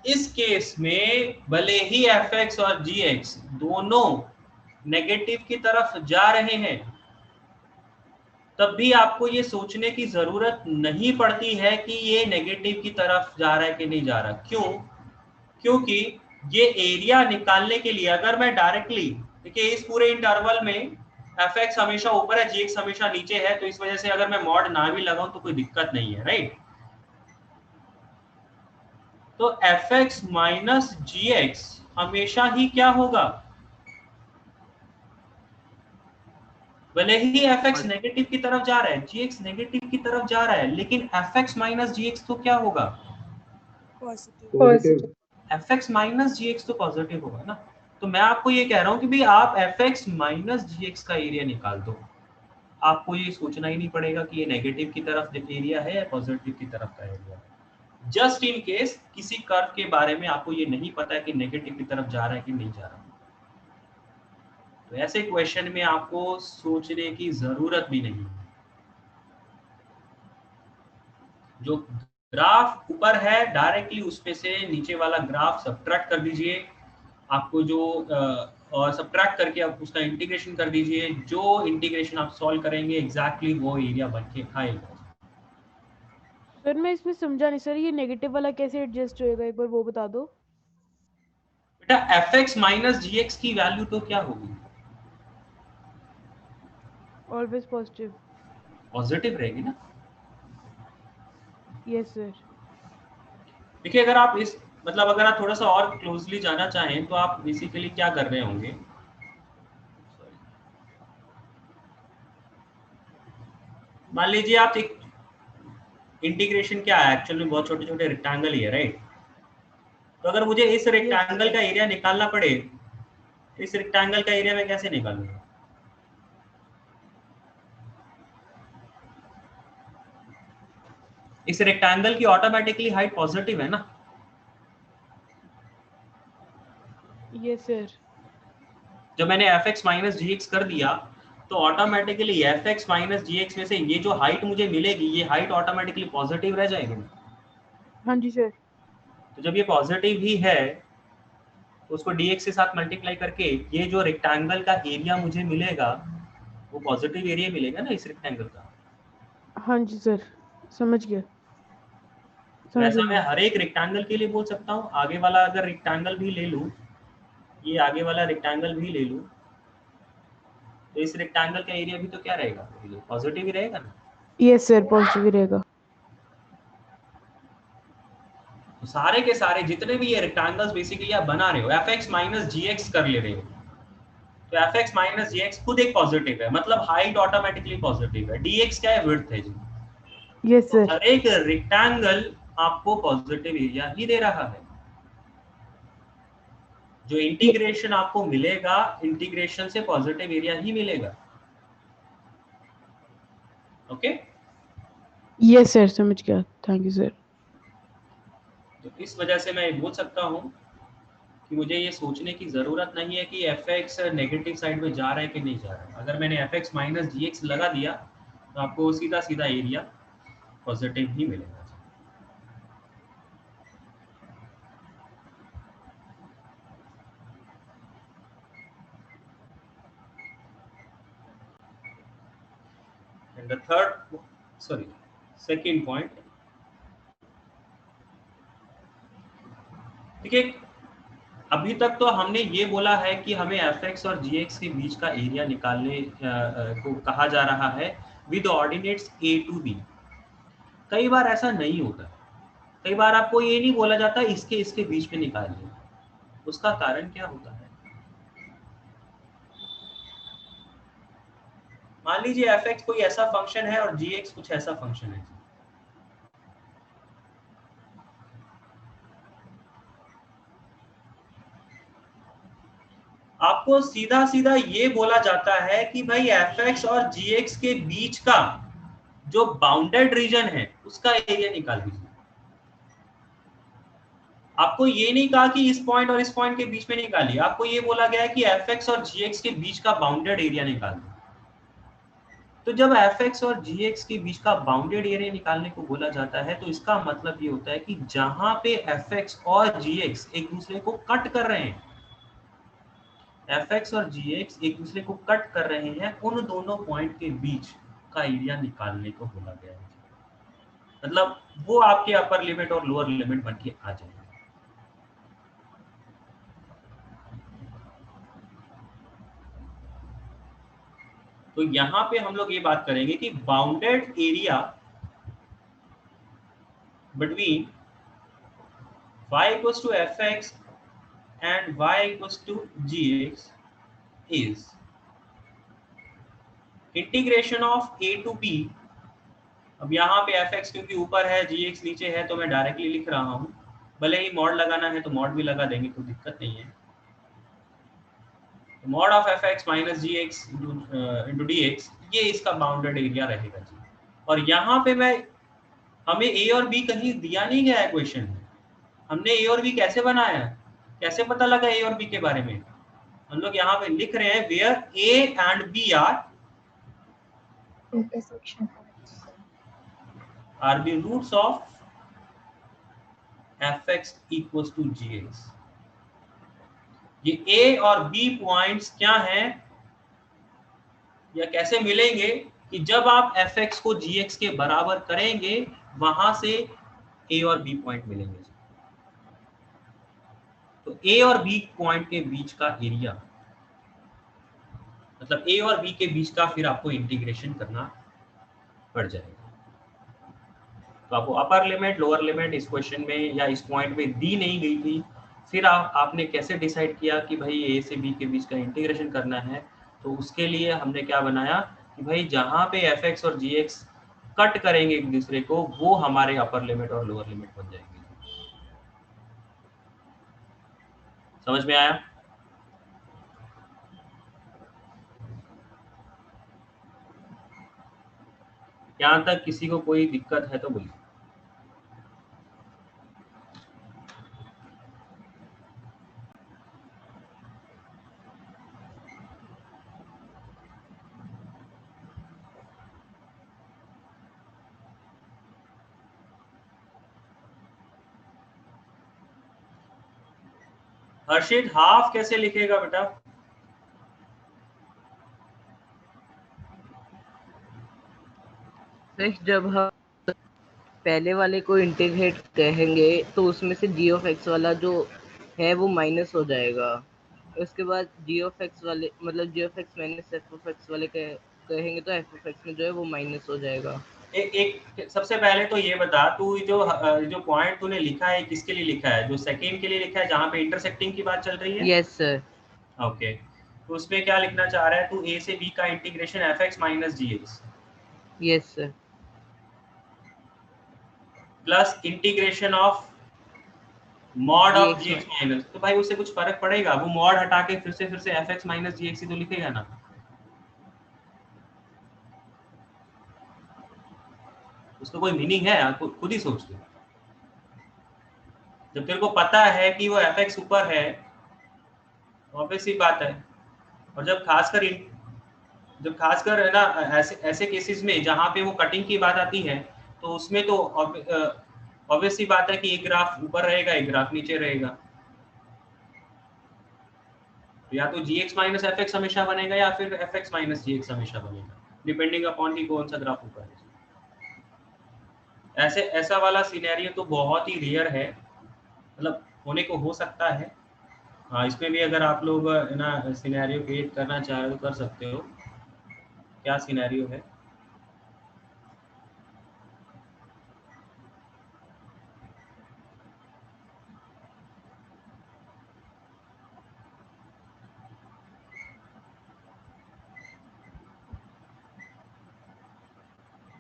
इस केस में भले ही fx और gx दोनों नेगेटिव की तरफ जा रहे हैं, तब भी आपको ये सोचने की जरूरत नहीं पड़ती है कि ये नेगेटिव की तरफ जा रहा है कि नहीं जा रहा। क्यों? क्योंकि ये एरिया निकालने के लिए अगर मैं डायरेक्टली देखिए इस पूरे इंटरवल में fx हमेशा ऊपर है gx हमेशा नीचे है, तो इस वजह से अगर मैं मॉड ना भी लगाऊं तो कोई दिक्कत नहीं है, राइट। तो fx माइनस gx हमेशा ही क्या होगा? भले ही fx नेगेटिव की तरफ जा रहा है, gx नेगेटिव की तरफ जा रहा है, लेकिन fx माइनस gx तो क्या होगा? पॉजिटिव। fx माइनस gx तो पॉजिटिव होगा ना। तो मैं आपको ये कह रहा हूं कि भाई आप fx माइनस gx का एरिया निकाल दो, आपको ये सोचना ही नहीं पड़ेगा कि ये नेगेटिव की तरफ एरिया है या पॉजिटिव की तरफ का एरिया है। जस्ट इन केस किसी कर्व के बारे में आपको ये नहीं पता है कि नेगेटिव की तरफ जा रहा है कि नहीं जा रहा, तो ऐसे क्वेश्चन में आपको सोचने की जरूरत भी नहीं है। जो ग्राफ ऊपर है डायरेक्टली उसमें से नीचे वाला ग्राफ सब्ट्रैक्ट कर दीजिए, आपको जो और सब्ट्रैक्ट करके आप उसका इंटीग्रेशन कर दीजिए, जो इंटीग्रेशन आप सॉल्व करेंगे एग्जैक्टली वो एरिया बन के आएगा। सर मैं इसमें समझा नहीं सर, ये नेगेटिव वाला कैसे एडजस्ट होएगा, एक बार वो बता दो। बेटा fx माइनस gx की वैल्यू तो क्या होगी? Always positive. पॉजिटिव रहेगी ना। Yes sir. देखिए अगर आप इस मतलब अगर आप थोड़ा सा और क्लोजली जाना चाहें तो आप बेसिकली क्या कर रहे होंगे, मान लीजिए आप एक इंटीग्रेशन क्या है एक्चुअल में बहुत छोटे छोटे रेक्टेंगल ही है, राइट। तो अगर मुझे इस रेक्टेंगल का एरिया निकालना पड़े, इस रेक्टेंगल का एरिया मैं कैसे निकालूंगा? इस रेक्टेंगल की ऑटोमेटिकली हाइट पॉजिटिव है ना। Yes sir. जब मैंने fx माइनस gx कर दिया तो ऑटोमेटिकली एफ एक्स माइनस जी एक्स में से ये जो हाइट मुझे मिलेगी, ये हाइट ऑटोमेटिकली पॉजिटिव रह जाएगी। हाँ जी सर। तो जब ये पॉजिटिव ही है तो उसको dx के साथ मल्टीप्लाई करके ये जो रेक्टेंगल का एरिया मुझे मिलेगा वो पॉजिटिव एरिया मिलेगा ना इस रेक्टेंगल का। हाँ जी सर, समझ गया। तो समझ ऐसा मैं गया। हर एक रेक्टेंगल के लिए बोल सकता हूँ। आगे वाला अगर रेक्टेंगल भी ले लूँ, ये आगे वाला रेक्टेंगल भी ले लूँ, तो इस रेक्टेंगल का एरिया भी तो क्या रहेगा, पॉजिटिव ही रहेगा ना। यस सर, पॉजिटिव ही रहेगा। तो सारे के सारे जितने भी ये रेक्टेंगल्स बेसिकली आप बना रहे हो, एफ एक्स माइनस जी एक्स कर ले रहे हो, तो एफ एक्स माइनस जी एक्स खुद एक पॉजिटिव है, मतलब हाइट ऑटोमेटिकली पॉजिटिव है। डी एक्स क्या है, विड्थ है जी। यस तो सर। हर एक रेक्टेंगल आपको पॉजिटिव एरिया ही दे रहा है। जो इंटीग्रेशन आपको मिलेगा, इंटीग्रेशन से पॉजिटिव एरिया ही मिलेगा। ओके, यस सर, समझ गया। Thank you sir. तो इस वजह से मैं बोल सकता हूँ कि मुझे ये सोचने की ज़रूरत नहीं है कि एफ एक्स नेगेटिव साइड में जा रहा है कि नहीं जा रहा है। अगर मैंने एफ एक्स माइनस जी एक्स लगा दिया तो आपको सीधा सीधा एरिया पॉजिटिव ही मिलेगा। And the third, sorry, second point, देखिए अभी तक तो हमने ये बोला है कि हमें एफ एक्स और जी एक्स के बीच का एरिया निकालने को कहा जा रहा है with ordinates a to b. कई बार ऐसा नहीं होता, कई बार आपको ये नहीं बोला जाता इसके इसके बीच में निकालिए। उसका कारण क्या होता है? मान लीजिए एफ एक्स कोई ऐसा फंक्शन है और जी एक्स कुछ ऐसा फंक्शन है। आपको सीधा सीधा ये बोला जाता है कि भाई एफ एक्स और जी एक्स के बीच का जो बाउंडेड रीजन है उसका एरिया निकाल दीजिए। आपको ये नहीं कहा कि इस पॉइंट और इस पॉइंट के बीच में निकालिए, आपको ये बोला गया है कि एफ एक्स और जी एक्स के बीच का बाउंडेड एरिया निकाल दो। तो जब एफ एक्स और जी एक्स के बीच का बाउंडेड एरिया निकालने को बोला जाता है तो इसका मतलब ये होता है कि जहां पे एफ एक्स और जी एक्स एक दूसरे को कट कर रहे हैं, एफ एक्स और जी एक्स एक दूसरे को कट कर रहे हैं, उन दोनों पॉइंट के बीच का एरिया निकालने को बोला गया है। मतलब वो आपके अपर लिमिट और लोअर लिमिट बन के आ जाएगा। तो यहां पे हम लोग ये बात करेंगे कि bounded area between y equals to fx and y equals to gx is integration of a to b। अब यहाँ पे fx क्योंकि ऊपर है, gx नीचे है, तो मैं डायरेक्टली लिख रहा हूँ। भले ही मॉड लगाना है तो मॉड भी लगा देंगे, कोई दिक्कत नहीं है। Mod of fx minus gx into dx, ये इसका बाउंडेड एरिया रहेगा जी। और यहाँ पे मैं, हमें a और b कहीं दिया नहीं गया है क्वेश्चन में। हमने a और b कैसे बनाया, कैसे पता लगा a और b के बारे में? हम लोग यहाँ पे लिख रहे हैं where a and b intersection are the roots of fx equals to gx। ये a और b पॉइंट्स क्या हैं या कैसे मिलेंगे कि जब आप fx को gx के बराबर करेंगे वहां से a और b पॉइंट मिलेंगे। तो a और b पॉइंट के बीच का एरिया, मतलब a और b के बीच का फिर आपको इंटीग्रेशन करना पड़ जाएगा। तो आपको अपर लिमिट लोअर लिमिट इस क्वेश्चन में या इस पॉइंट में दी नहीं गई थी। फिर आपने कैसे डिसाइड किया कि भाई a से b के बीच का इंटीग्रेशन करना है? तो उसके लिए हमने क्या बनाया कि भाई जहां पे fx और gx कट करेंगे एक दूसरे को, वो हमारे अपर लिमिट और लोअर लिमिट बन जाएंगे। समझ में आया? यहाँ तक किसी को कोई दिक्कत है तो बोलिए। हर्षित हाफ कैसे लिखेगा बेटा? जब हम पहले वाले को इंटीग्रेट कहेंगे तो उसमें से g ऑफ x वाला जो है वो माइनस हो जाएगा, उसके बाद g ऑफ x वाले मतलब g of x minus f of x वाले कहेंगे तो f ऑफ x में जो है वो माइनस हो जाएगा। एक सबसे पहले तो ये बता, तू जो पॉइंट तूने लिखा है किसके लिए लिखा है? जो सेकेंड के लिए लिखा है जहाँ पे इंटरसेक्टिंग की बात चल रही है? Yes sir. ओके, तो उसमें क्या लिखना चाह रहा है तू? a से b का integration fx minus gx। Yes sir. Plus integration of mod of gx minus, तो भाई उससे कुछ फर्क पड़ेगा? वो मॉड हटा के फिर से fx माइनस gx ही तो लिखेगा ना। उसका कोई मीनिंग है? खुद ही सोच ले। जब तेरे को पता है कि वो fx ऊपर है, ऑब्वियस ही बात है। और जब खासकर है ना ऐसे केसेस में जहाँ पे वो कटिंग की बात आती है, तो उसमें तो ऑब्वियस ही बात है कि एक ग्राफ ऊपर रहेगा, एक ग्राफ नीचे रहेगा। या तो gx माइनस fx हमेशा बनेगा या फिर fx माइनस gx हमेशा बनेगा, डिपेंडिंग अपॉन कि कौन सा ग्राफ ऊपर है। ऐसा वाला सिनेरियो तो बहुत ही रेयर है, मतलब होने को हो सकता है। हाँ, इसमें भी अगर आप लोग ना सिनेरियो क्रिएट करना चाह रहे हो तो कर सकते हो। क्या सिनेरियो है?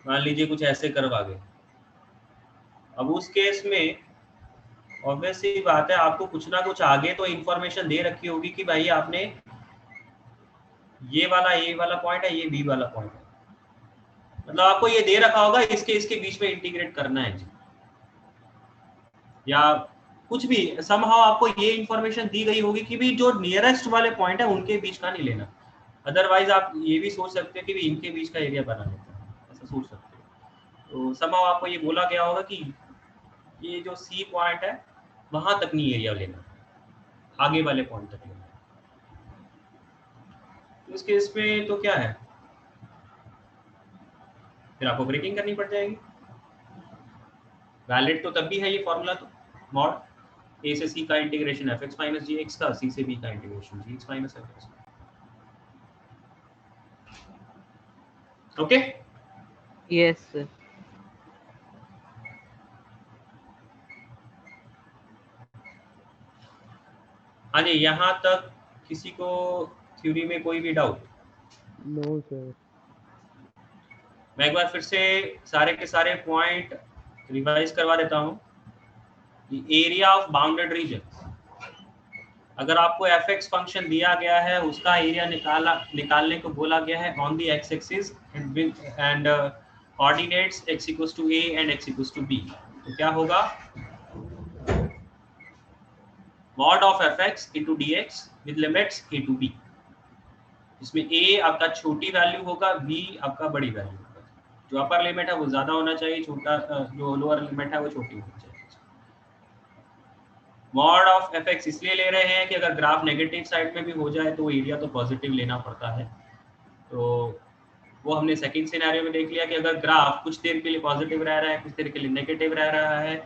मान लीजिए कुछ ऐसे कर्व आ गए। अब उस केस में ऑब्वियस सी बात है, आपको कुछ ना कुछ आगे तो इंफॉर्मेशन दे रखी होगी कि भाई आपने ये वाला A वाला पॉइंट है, ये B वाला पॉइंट है, मतलब आपको ये दे रखा होगा इसके बीच में इंटीग्रेट करना है जी, या कुछ भी समहाउ आपको ये इंफॉर्मेशन दी गई होगी कि भी जो नियरेस्ट वाले पॉइंट है उनके बीच का नहीं लेना। अदरवाइज आप ये भी सोच सकते हो कि भी इनके बीच का एरिया बना लेता है, ऐसा सोच सकते हो। तो समहाउ आपको ये बोला गया होगा कि ये जो C पॉइंट है वहां तक नहीं एरिया लेना, आगे वाले पॉइंट तक लेना। तो इस केस में तो क्या है, फिर आपको ब्रेकिंग करनी पड़ जाएगी। वैलिड तो तब भी है ये फॉर्मूला, तो मॉड A से C का इंटीग्रेशन fx माइनस gx का, C से B का integration gx minus fx। Okay, yes. हाँ जी, यहाँ तक किसी को थ्योरी में कोई भी डाउट? No sir. मैं एक बार फिर से सारे के सारे पॉइंट रिवाइज करवा देता हूँ। एरिया ऑफ बाउंडेड रीजन, अगर आपको fx फंक्शन दिया गया है उसका एरिया निकालने को बोला गया है on the x axis and coordinates x equals to a and x equals to b, तो क्या होगा? Mod of fx into dx with limits a to b, इसमें a आपका छोटी वैल्यू होगा, b आपका बड़ी वैल्यू होगा। जो अपर लिमिट है वो ज्यादा होना चाहिए, छोटा जो लोअर लिमिट है वो छोटी होनी चाहिए। मॉड ऑफ fx इसलिए ले रहे हैं कि अगर ग्राफ नेगेटिव साइड में भी हो जाए तो एरिया तो पॉजिटिव लेना पड़ता है। तो वो हमने सेकंड सिनेरियो में देख लिया कि अगर ग्राफ कुछ देर के लिए पॉजिटिव रह रहा है, कुछ देर के लिए नेगेटिव रह रहा है,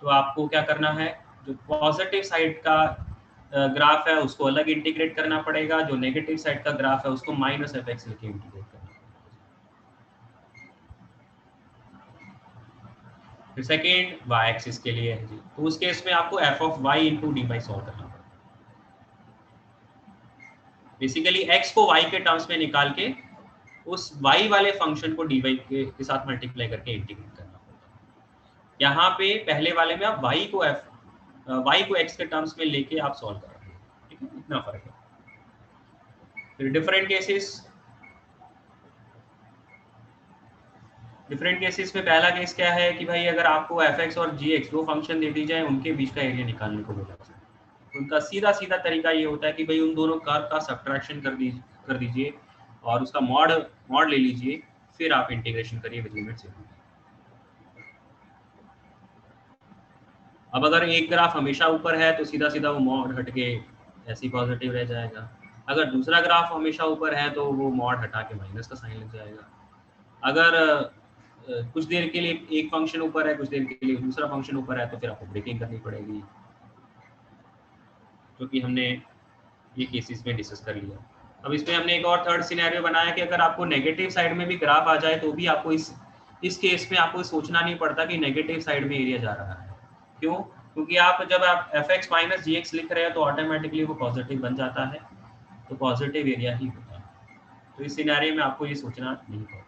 तो आपको क्या करना है, जो पॉजिटिव साइड का ग्राफ है उसको अलग इंटीग्रेट करना पड़ेगा, जो नेगेटिव साइड का ग्राफ है उसको माइनस fx लेके इंटीग्रेट करना पड़ेगा। फिर सेकेंड y एक्सिस के लिए है जी, तो उस केस में आपको f of y into D by solve करना पड़ेगा। बेसिकली x को y के टर्म्स में निकाल के उस y वाले फंक्शन को dy के साथ मल्टीप्लाई करके इंटीग्रेट करना पड़ेगा। यहाँ पे पहले वाले में आप y को x के टर्म्स में लेके आप सॉल्व करोगे, ठीक है, इतना फर्क है। फिर डिफरेंट केसेस में पहला केस क्या है कि भाई अगर आपको fx और gx दो फंक्शन दे दी जाए, उनके बीच का एरिया निकालने को बोला जाए, उनका सीधा तरीका ये होता है कि भाई उन दोनों कर्व का सब्ट्रैक्शन कर दीजिए और उसका मॉड ले लीजिए, फिर आप इंटीग्रेशन करिए विद लिमिट्स। अब अगर एक ग्राफ हमेशा ऊपर है तो सीधा सीधा वो मॉड हट के ऐसी पॉजिटिव रह जाएगा। अगर दूसरा ग्राफ हमेशा ऊपर है तो वो मॉड हटा के माइनस का साइन लग जाएगा। अगर कुछ देर के लिए एक फंक्शन ऊपर है, कुछ देर के लिए दूसरा फंक्शन ऊपर है, तो फिर आपको ब्रेकिंग करनी पड़ेगी, क्योंकि हमने ये केसेस में डिस्कस कर लिया। अब इसमें हमने एक और थर्ड सिनेरियो बनाया कि अगर आपको नेगेटिव साइड में भी ग्राफ आ जाए तो भी आपको इस केस में आपको सोचना नहीं पड़ता कि नेगेटिव साइड में एरिया जा रहा है। क्यों? क्योंकि आप जब आप fx माइनस जी लिख रहे हैं तो ऑटोमेटिकली वो पॉजिटिव बन जाता है, तो पॉजिटिव एरिया ही होता है। तो इस सिनेरियो में आपको ये सोचना नहीं पड़ता।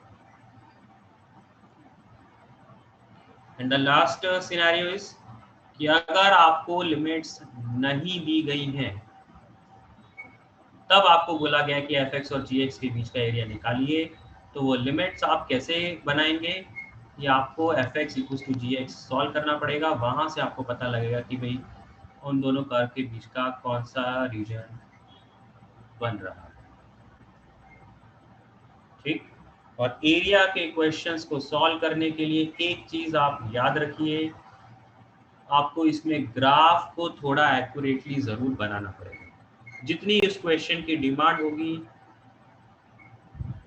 And the last scenario is कि अगर आपको लिमिट्स नहीं दी गई हैं तब आपको बोला गया कि fx और gx के बीच का एरिया निकालिए। तो वो लिमिट्स आप कैसे बनाएंगे? ये आपको fx equals to gx solve करना पड़ेगा। वहां से आपको पता लगेगा कि भाई उन दोनों कर्व के बीच का कौन सा रीजन बन रहा है। ठीक। और एरिया के क्वेश्चंस को सॉल्व करने के लिए एक चीज आप याद रखिए, आपको इसमें ग्राफ को थोड़ा एक्यूरेटली जरूर बनाना पड़ेगा। जितनी इस क्वेश्चन की डिमांड होगी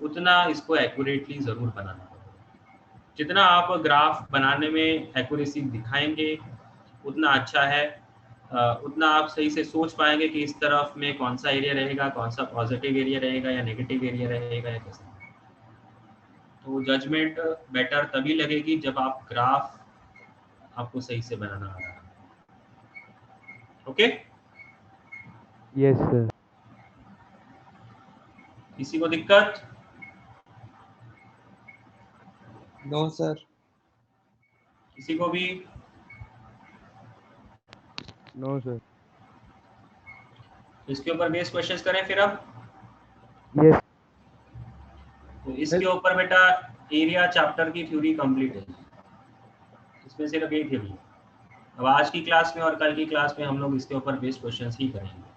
उतना इसको एक्यूरेटली जरूर बनाना पड़ेगा। जितना आप ग्राफ बनाने में एक्यूरेसी दिखाएंगे उतना अच्छा है, उतना आप सही से सोच पाएंगे कि इस तरफ में कौन सा एरिया रहेगा, कौन सा पॉजिटिव एरिया रहेगा या नेगेटिव एरिया रहेगा या कैसे। तो जजमेंट बेटर तभी लगेगी जब आप ग्राफ आपको सही से बनाना आ रहा है। ओके? Yes sir. किसी को दिक्कत? No sir. किसी को भी? No sir. इसके ऊपर बेस क्वेश्चंस करें फिर अब। यस। तो इसके ऊपर बेटा एरिया चैप्टर की थ्योरी कंप्लीट है, इसमें सिर्फ एक थ्योरी है। अब आज की क्लास में और कल की क्लास में हम लोग इसके ऊपर बेस क्वेश्चंस ही करेंगे।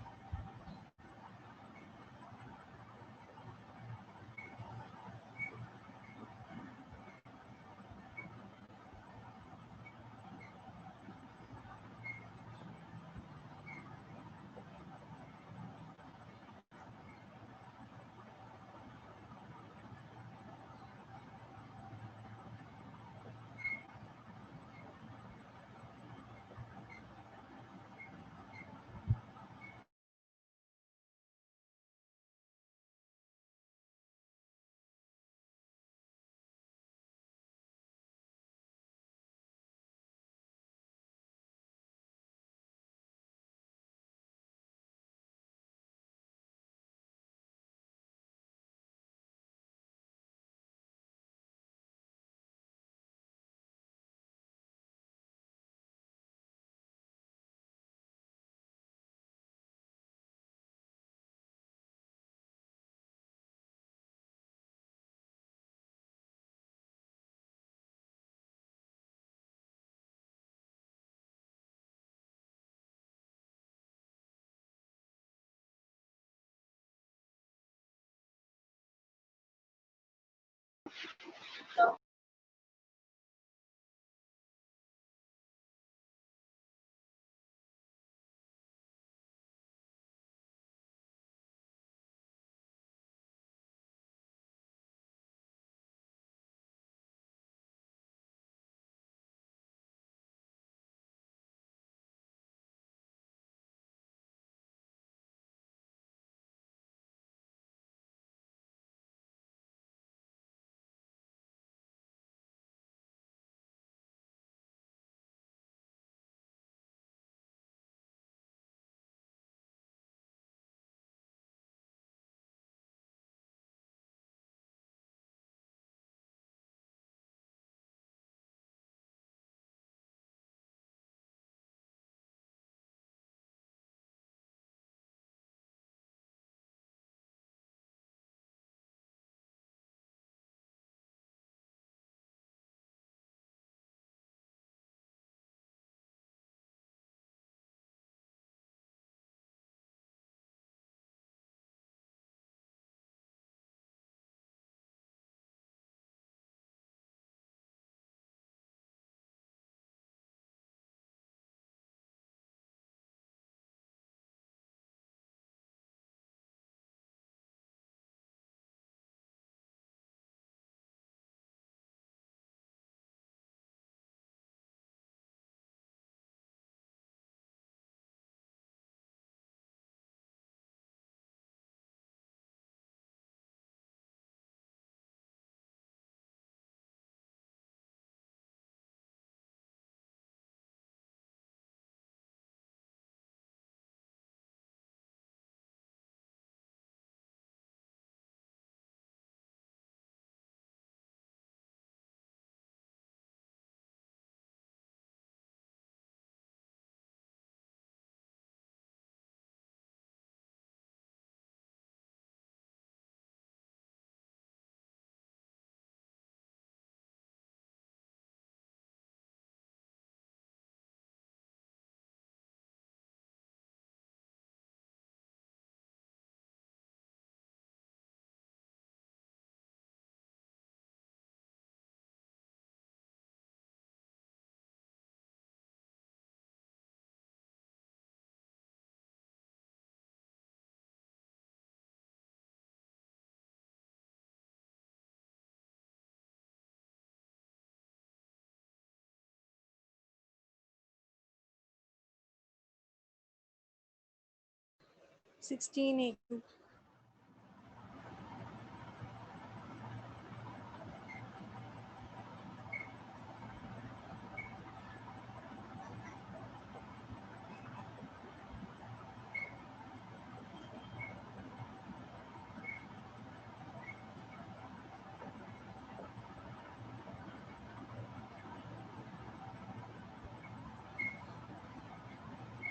1682.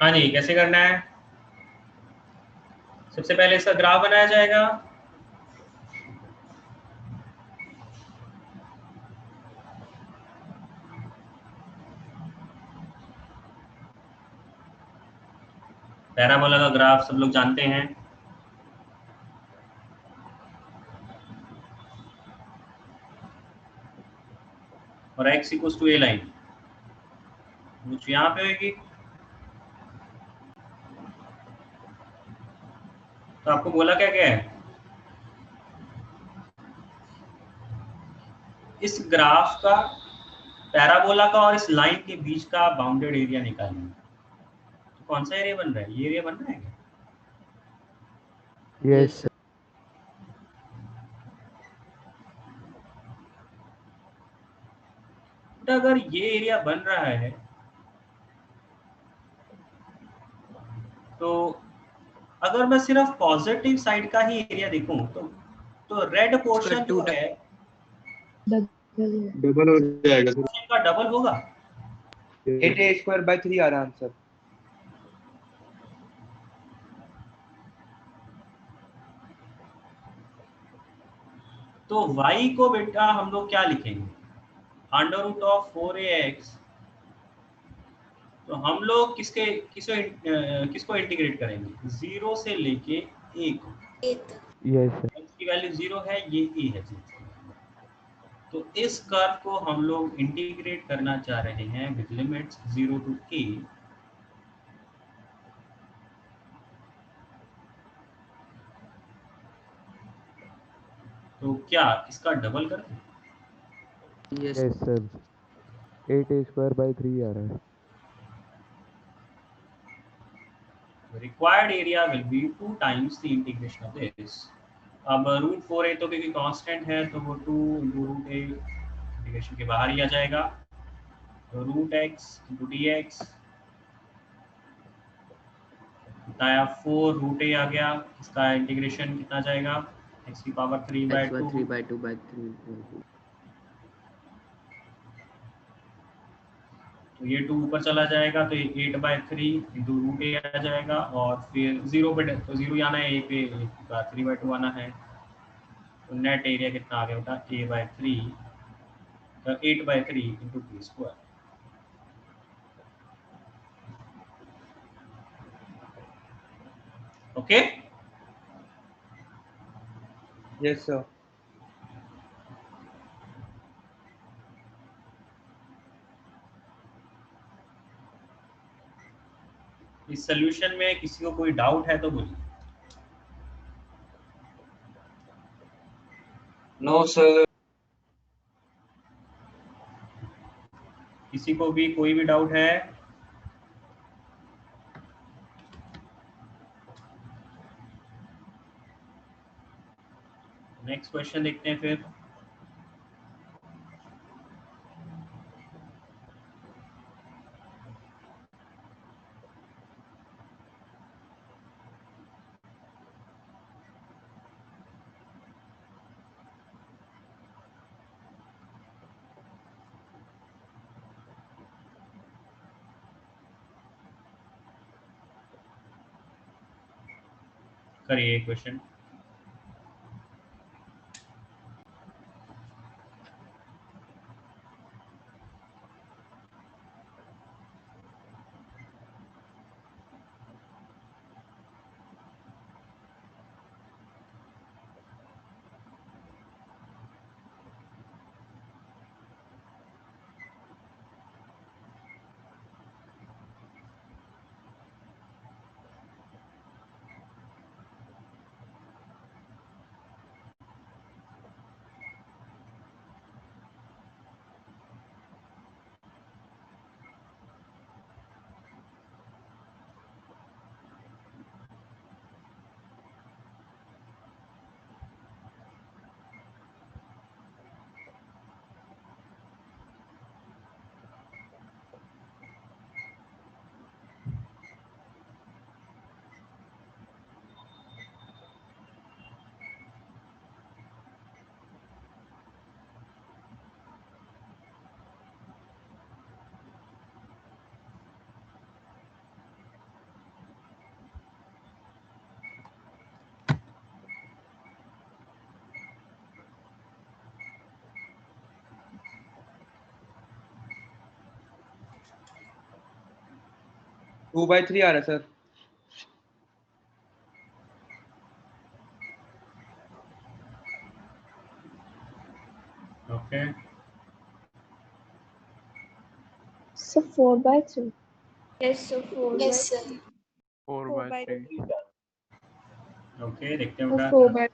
हाँ जी, कैसे करना है? सबसे पहले इसका ग्राफ बनाया जाएगा। पैराबोला का ग्राफ सब लोग जानते हैं। और x equals to a line कुछ यहाँ पे होगी। तो आपको बोला क्या क्या है? इस ग्राफ का, पैराबोला का और इस लाइन के बीच का बाउंडेड एरिया निकालना। तो कौन सा एरिया बन रहा है? ये एरिया बन रहा है क्या? Yes sir. तो अगर ये एरिया बन रहा है तो अगर मैं सिर्फ पॉजिटिव साइड का ही एरिया देखूं तो रेड पोर्शन जो है डबल हो जाएगा सर। पोर्शन का डबल होगा। 8a² / 3 आ रहा आंसर। तो y को बेटा हम लोग क्या लिखेंगे? √4ax। तो हम लोग किसको इंटीग्रेट करेंगे? 0 से लेके a को। Yes sir. x की वैल्यू 0 है, ये a है। तो इस कर्व को हम लोग इंटीग्रेट करना चाह रहे हैं विद लिमिट्स 0 to a। तो क्या इसका डबल कर दें? Yes sir. 8a² / 3 आ रहा है। The required area will be 2 times the integration of this। अब √4a तो क्योंकि कांस्टेंट है तो वो 2 √a इंटीग्रेशन के बाहर ही आ जाएगा। तो √x × dx बताया 4 √a आ गया। इसका इंटीग्रेशन कितना जाएगा? x की पावर 3/2। तो ये 2 ऊपर चला जाएगा तो ये 8/3 इंटू √a आ जाएगा। और फिर 0 पे तो 0 आना है, a पे 3/2 आना है। तो नेट एरिया कितना आ गया बेटा? a/3 तो 8/3 into t²। Okay yes sir. इस सोल्यूशन में किसी को कोई डाउट है तो बोलिए। No sir. किसी को भी कोई भी डाउट है? नेक्स्ट क्वेश्चन देखते हैं फिर। करिए क्वेश्चन। 2/3 आ रहा है sir. Okay So 4/3. Yes, so 4/3. Yes, sir. 4/3 okay देखते हैं So बेटा 4 by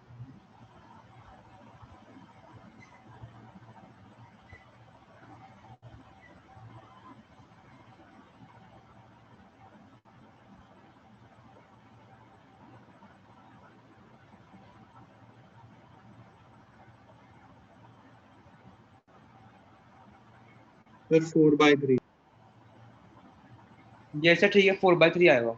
सर 4/3 ये सर ठीक है, 4/3 आएगा।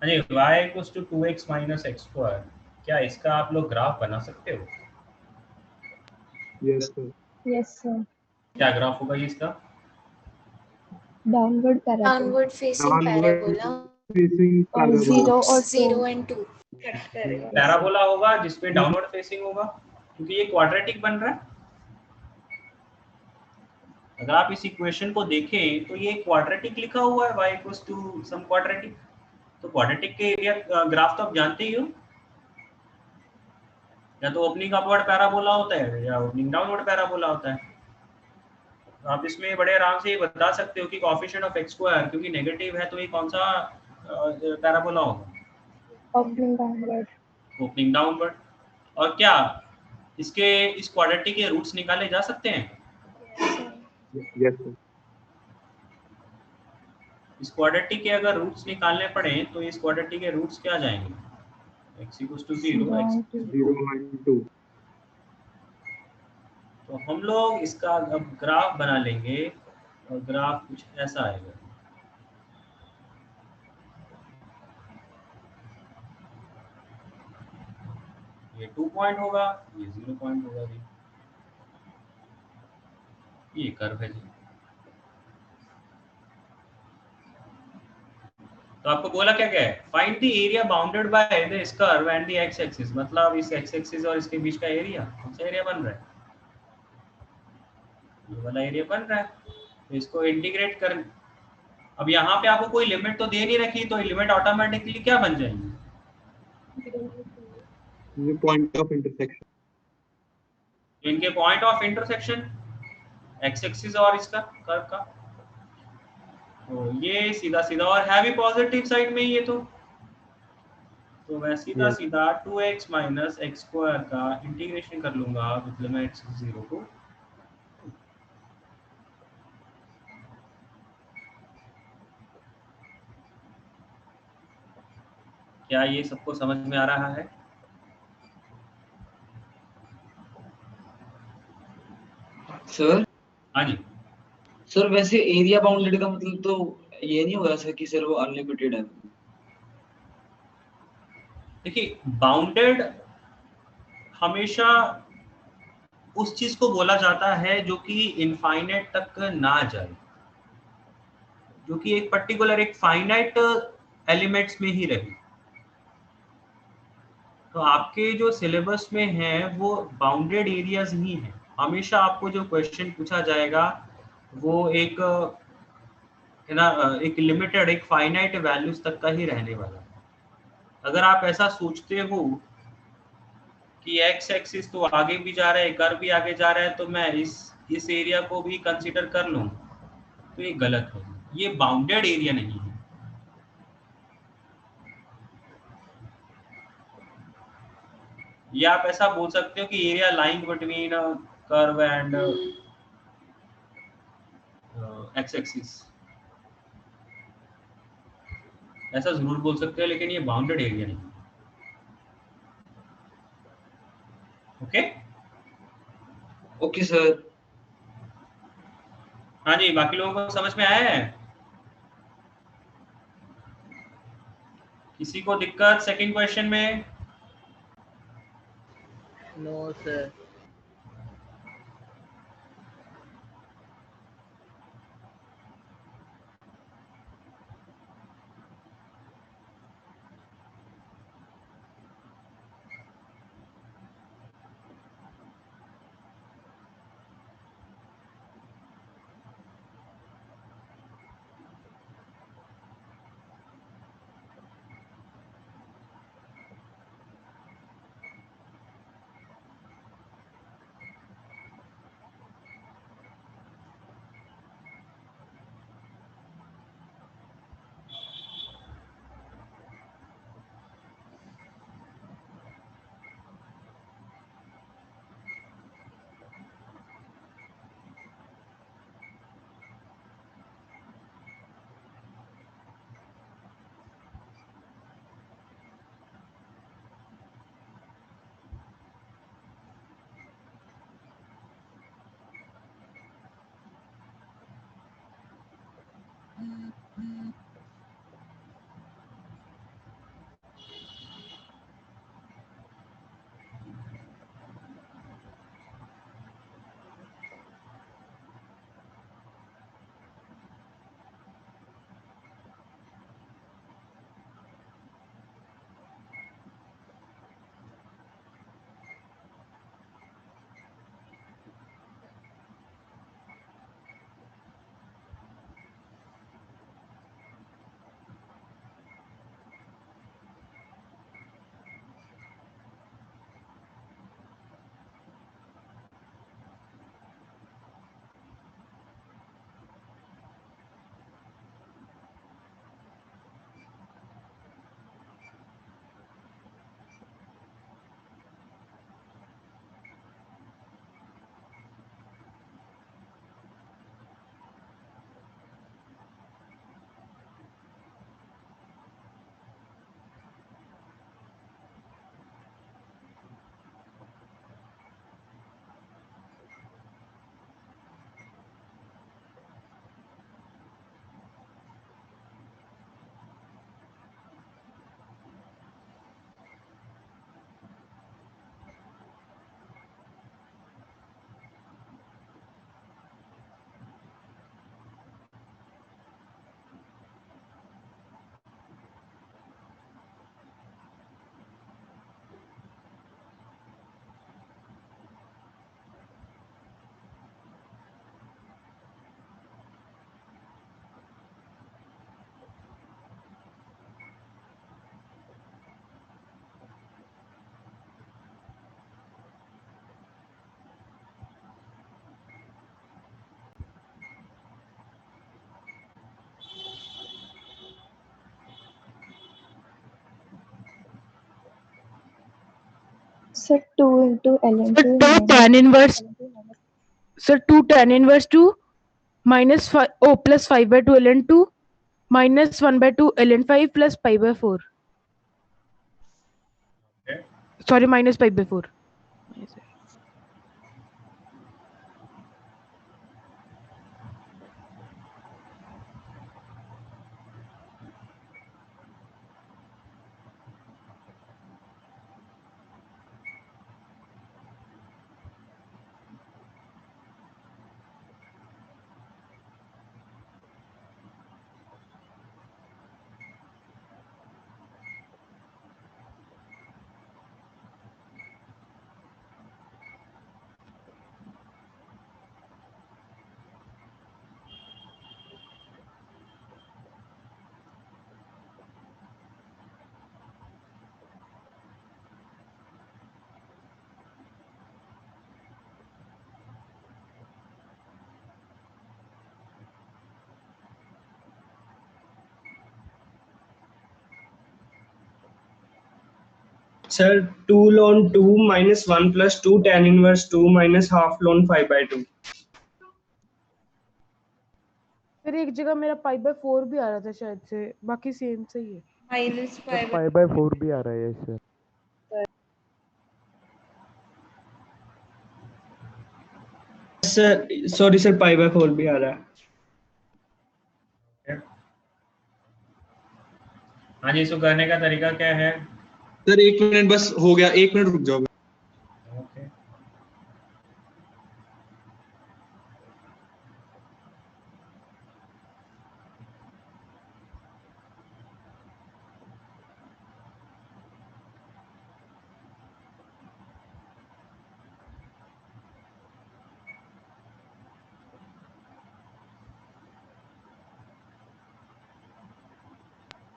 अरे y equals to 2x minus x square, क्या इसका आप लोग ग्राफ बना सकते हो? Yes sir. Yes, sir. क्या ग्राफ होगा ये इसका? Downward parabola. Downward facing parabola. Facing और 0 और 0 and 2 कट करेगा। पैराबोला होगा जिसपे डाउनवर्ड फेसिंग होगा, क्योंकि ये क्वाड्रेटिक बन रहा है। अगर आप इस इक्वेशन को देखें तो ये क्वाड्रेटिक लिखा हुआ है y equals to some quadratic, तो क्वाड्रेटिक के एरिया ग्राफ तो आप जानते ही हो, या तो ओपनिंग अपवर्ड पैराबोला होता है या ओपनिंग डाउनवर्ड पैराबोला होता है। तो आप इसमें बड़े आराम से ये बता सकते हो कि कोएफिशिएंट ऑफ एक्स स्क्वायर क्योंकि नेगेटिव है तो ये कौन सा पैराबोला होगा? Opening downward. Opening downward. और क्या इसके इस क्वाड्रेटिक के रूट्स निकाले जा सकते हैं? Yes sir. इस क्वाड्रेटिक के अगर रूट्स निकालने पड़े तो इस क्वाड्रेटिक के रूट्स क्या जाएंगे? x = 0 x 0/2। तो हम लोग इसका अब ग्राफ बना लेंगे और ग्राफ कुछ ऐसा आएगा। ये 2 पॉइंट होगा, ये 0 पॉइंट होगा जी, ये कर्व है जी। तो आपको बोला क्या क्या है? Find the area bounded by this curve and the x axis, मतलब इस एक्स एक्सिस और इसके बीच का एरिया, कौन सा एरिया बन रहा है? ये वाला एरिया बन रहा है। तो इसको इंटीग्रेट कर, अब यहाँ पे आपको कोई लिमिट तो दे नहीं रखी, तो लिमिट ऑटोमेटिकली क्या बन जाएगी? ये पॉइंट ऑफ इंटरसेक्शन। इनके point of intersection x axis और इसका कर्व का, तो ये सीधा सीधा और है भी पॉजिटिव साइड में ये तो मैं सीधा सीधा 2x माइनस एक्स स्क्वायर का इंटीग्रेशन कर लूंगा विद लिमिट्स 0 to 2। क्या ये सबको समझ में आ रहा है? सर हाँ जी सर, वैसे एरिया बाउंडेड का मतलब तो ये नहीं होगा सर कि सर वो अनलिमिटेड है? देखिए बाउंडेड हमेशा उस चीज को बोला जाता है जो कि इनफाइनाइट तक ना जाए, जो कि एक पर्टिकुलर एक फाइनाइट एलिमेंट्स में ही रहे। तो आपके जो सिलेबस में है वो बाउंडेड एरियाज ही हैं। हमेशा आपको जो क्वेश्चन पूछा जाएगा वो एक एक लिमिटेड एक फाइनाइट वैल्यूज तक का ही रहने वाला है। अगर आप ऐसा सोचते हो कि एक्स एक्सिस तो आगे भी जा रहा है, कर्व भी आगे जा रहा है, तो मैं इस एरिया को भी कंसीडर कर लूं, तो ये गलत है। ये बाउंडेड एरिया नहीं है। या आप ऐसा बोल सकते हो कि area lying between curve and x axis, ऐसा जरूर बोल सकते हो, लेकिन ये बाउंडेड एरिया नहीं। Okay okay sir. हाँ जी, बाकी लोगों को समझ में आया है? किसी को दिक्कत सेकंड क्वेश्चन में? No sir. Sir, 2 into ln Sir, 2 tan inverse. Sir, 2 tan inverse 2 minus 5 plus 5 by 2 ln 2 minus 1 by 2 ln 5 plus pi by 4. Okay. Sorry, minus pi by 4. Sir, 2 ln 2 minus 1 plus 2 tan inverse 2 minus half ln 5 by 2. फिर एक जगह मेरा pi by 4 भी आ रहा था शायद से, बाकी सेम सही है। minus सर पाई बाय 4 भी आ रहा है sir. Sir sorry sir, pi by 4 भी आ रहा है। हाँ जी, इसको करने का तरीका क्या है? सर 1 मिनट बस हो गया, 1 मिनट रुक जाओ। ओके।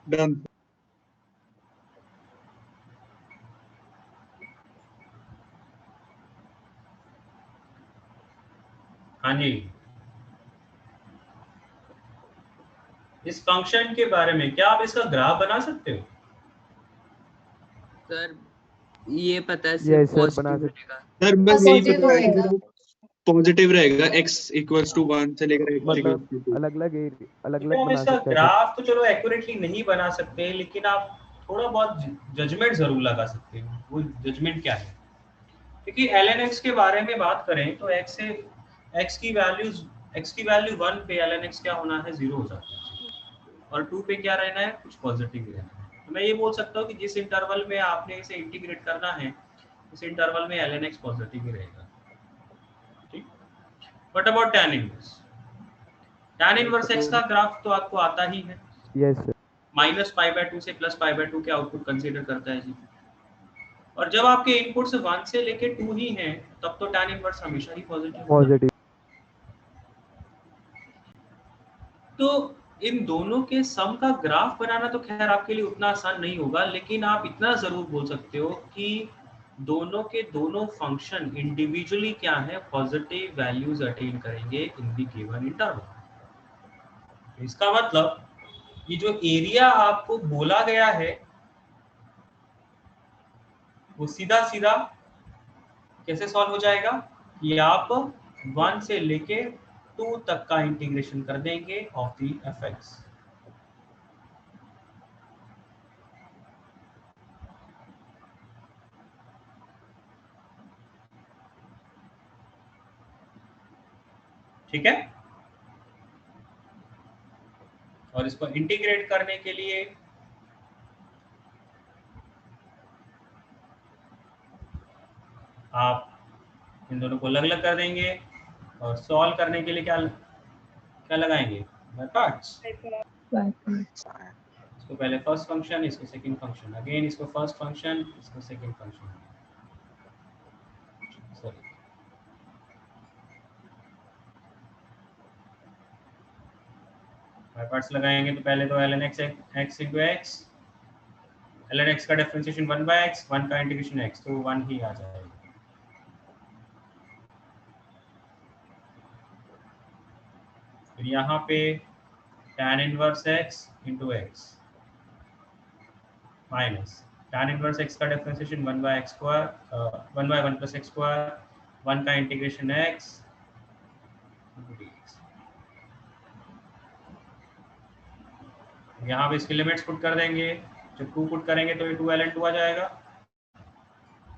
डन। हाँ जी, इस फंक्शन के बारे में क्या आप इसका ग्राफ बना सकते हो? सर ये पता है ये सिर्फ सर बना पॉजिटिव सकते। रहेगा। सर बस यही पता है कि पॉजिटिव रहेगा, x इक्वल्स टू 1 से लेकर x मतलब इक्वल्स टू 2। अलग-अलग हम बना इसका सकते हैं। ग्राफ तो चलो एक्यूरेटली नहीं बना सकते, लेकिन आप थोड़ा बहुत जजमेंट जरूर लगा सकते हो। वो जजमेंट क्या है? क्योंकि ln x के बारे में बात करें तो x की वैल्यू 1 पे ln x क्या होना है, 0 हो जाता है। और 2 पे क्या रहना है, कुछ पॉजिटिव ही रहना है। तो मैं ये बोल सकता हूँ कि जिस इंटरवल में आपने इसे इंटीग्रेट करना है उस इंटरवल में ln x पॉजिटिव ही रहेगा। ठीक। What about tan inverse? tan inverse x का ग्राफ तो आपको आता ही है। Yes sir. -π/2 से +π/2 के आउटपुट कंसीडर करता है जी। और जब आपके इनपुट्स 1 से लेके 2 ही हैं तब तो tan इनवर्स हमेशा ही पॉजिटिव होगा। पॉजिटिव। तो इन दोनों के सम का ग्राफ बनाना तो खैर आपके लिए उतना आसान नहीं होगा, लेकिन आप इतना जरूर बोल सकते हो कि दोनों के दोनों फंक्शन इंडिविजुअली क्या है, पॉजिटिव वैल्यूज अटेन करेंगे इन द गिवन इंटरवल। इसका मतलब ये जो एरिया आपको बोला गया है वो सीधा सीधा कैसे सॉल्व हो जाएगा कि आप 1 से लेके 2 तक का इंटीग्रेशन कर देंगे ऑफ द fx। ठीक है। और इसको इंटीग्रेट करने के लिए आप इन दोनों को अलग अलग कर देंगे और सॉल्व करने के लिए क्या क्या लगाएंगे, बाय पार्ट्स। इसको पहले फर्स्ट फंक्शन, इसको सेकंड फंक्शन, अगेन इसको फर्स्ट फंक्शन, इसको second function. Sorry, by parts लगाएंगे तो पहले तो ln x x into x, ln x का डिफरेंशिएशन 1/x, 1 का इंटीग्रेशन x, तो 1 ही आ जाएगा। फिर यहाँ पे tan inverse x into x minus tan inverse x का differentiation 1/x square, 1/1 plus x square, 1 का इंटीग्रेशन x dx। यहाँ पे इसकी लिमिट्स पुट कर देंगे, जब 2 पुट करेंगे तो ये 2 ln 2 आ जाएगा,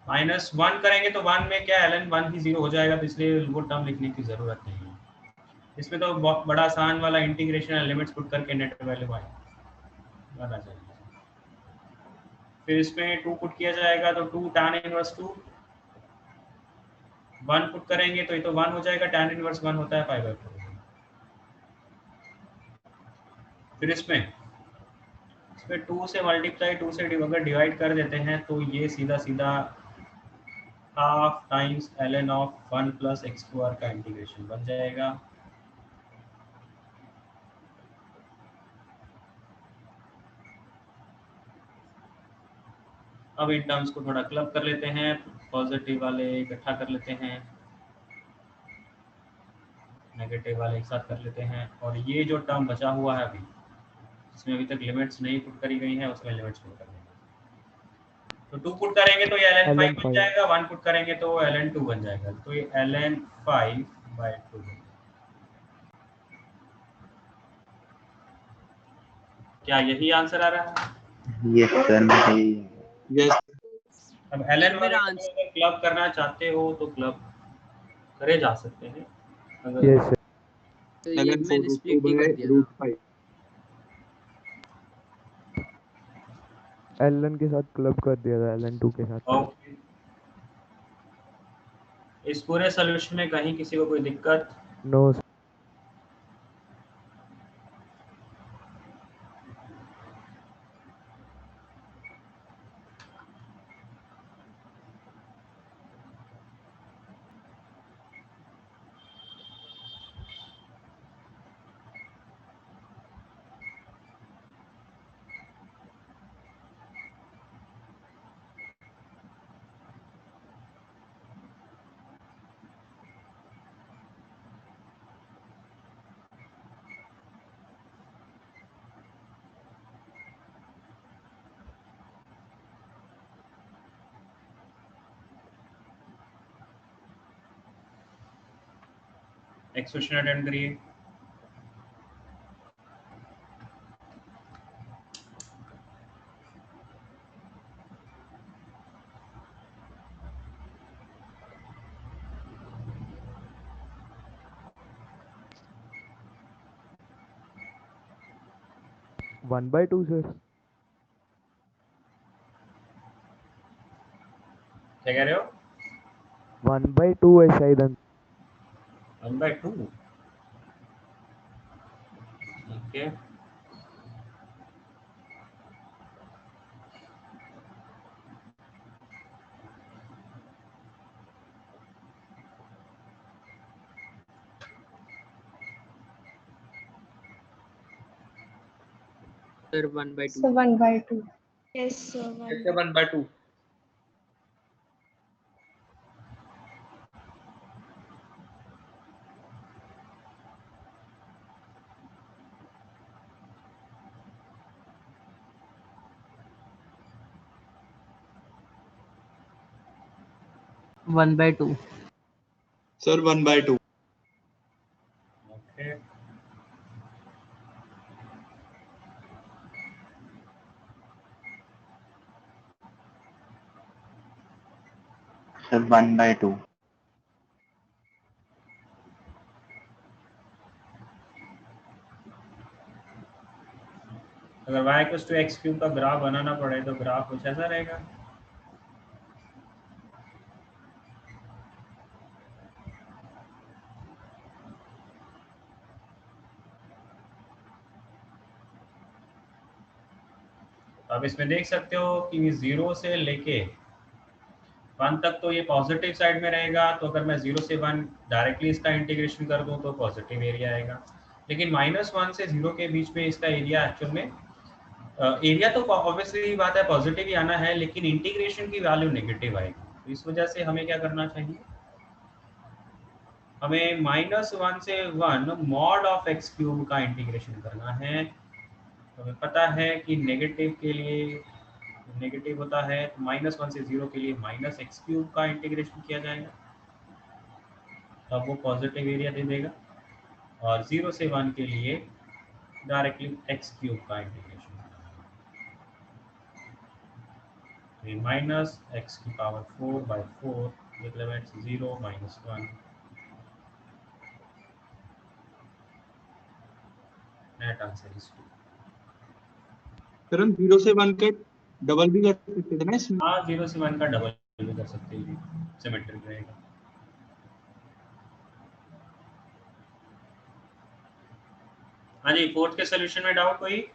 -1 करेंगे तो 1 में क्या ln 1 ही 0 हो जाएगा, तो इसलिए वो टर्म लिखने की जरूरत नहीं है। इसमें तो बहुत बड़ा आसान वाला इंटीग्रेशन है, लिमिट्स पुट करके नेट वैल्यू आ जाएगी। फिर इसमें 2 पुट किया जाएगा तो 2 tan इनवर्स 2, 1 पुट करेंगे तो ये तो 1 हो जाएगा, tan इनवर्स 1 होता है π/4। फिर इसमें 2 से मल्टीप्लाई, 2 से अगर डिवाइड कर देते हैं तो ये सीधा सीधा half times ln of 1 plus x square का इंटीग्रेशन बन जाएगा। अब इन टर्म्स को थोड़ा क्लब कर लेते हैं, पॉजिटिव वाले इकट्ठा कर लेते हैं, नेगेटिव वाले एक साथ कर लेते हैं, और ये जो टर्म बचा हुआ है अभी जिसमें अभी तक लिमिट्स नहीं पुट करी गई हैं उसमें लिमिट्स पुट कर देंगे। तो 2 पुट करेंगे तो ये ln 5 बन जाएगा, 1 पुट करेंगे तो ln 2 बन जाएगा, तो ये ln 5/2। क्या यही आंसर आ रहा है? Yes sir, yes. अब ln वाले को अगर क्लब करना चाहते हो तो क्लब करे जा सकते हैं। अगर यस सर। तो ये मैंने स्प्लिट ही कर दिया था। ln के साथ क्लब कर दिया था, ln 2 के साथ। ओके, इस पूरे सॉल्यूशन में कहीं किसी को कोई दिक्कत? नो। नेक्स्ट क्वेश्चन अटेंड करिए। 1/2 सर। क्या कह रहे हो? 1/2 है शायद। 1/2 okay. Sir 1/2। So 1/2. Yes, sir. कैसे 1/2? One by two. Sir 1/2। Okay. Sir 1/2। अगर y equals to x cube का ग्राफ बनाना पड़े तो ग्राफ कुछ ऐसा रहेगा। तो आप इसमें देख सकते हो कि 0 से लेके 1 तक तो ये पॉजिटिव साइड में रहेगा, तो अगर मैं 0 से 1 डायरेक्टली इसका इंटीग्रेशन कर दूं तो पॉजिटिव एरिया आएगा। लेकिन -1 से 0 के बीच में इसका एरिया एक्चुअल में एरिया तो ऑब्वियसली बात है पॉजिटिव ही आना है, लेकिन इंटीग्रेशन की वैल्यू नेगेटिव आएगी। तो इस वजह से हमें क्या करना चाहिए, हमें -1 से 1 मॉड ऑफ एक्स क्यूब का इंटीग्रेशन करना है। तो हमें पता है कि नेगेटिव के लिए नेगेटिव होता है, तो -1 से 0 के लिए -x³ का इंटीग्रेशन किया जाएगा, तब वो पॉजिटिव एरिया दे देगा। और 0 से 1 के लिए डायरेक्टली x³ का इंटीग्रेशन, -x⁴/4 मतलब 0 -1। Net answer is 2। सर हम 0 से 1 का डबल भी कर सकते थे ना इसमें? हाँ 0 से 1 का डबल भी कर सकते हैं, सिमेट्रिक रहेगा। हाँ जी, फोर्थ के सोल्यूशन में डाउट कोई?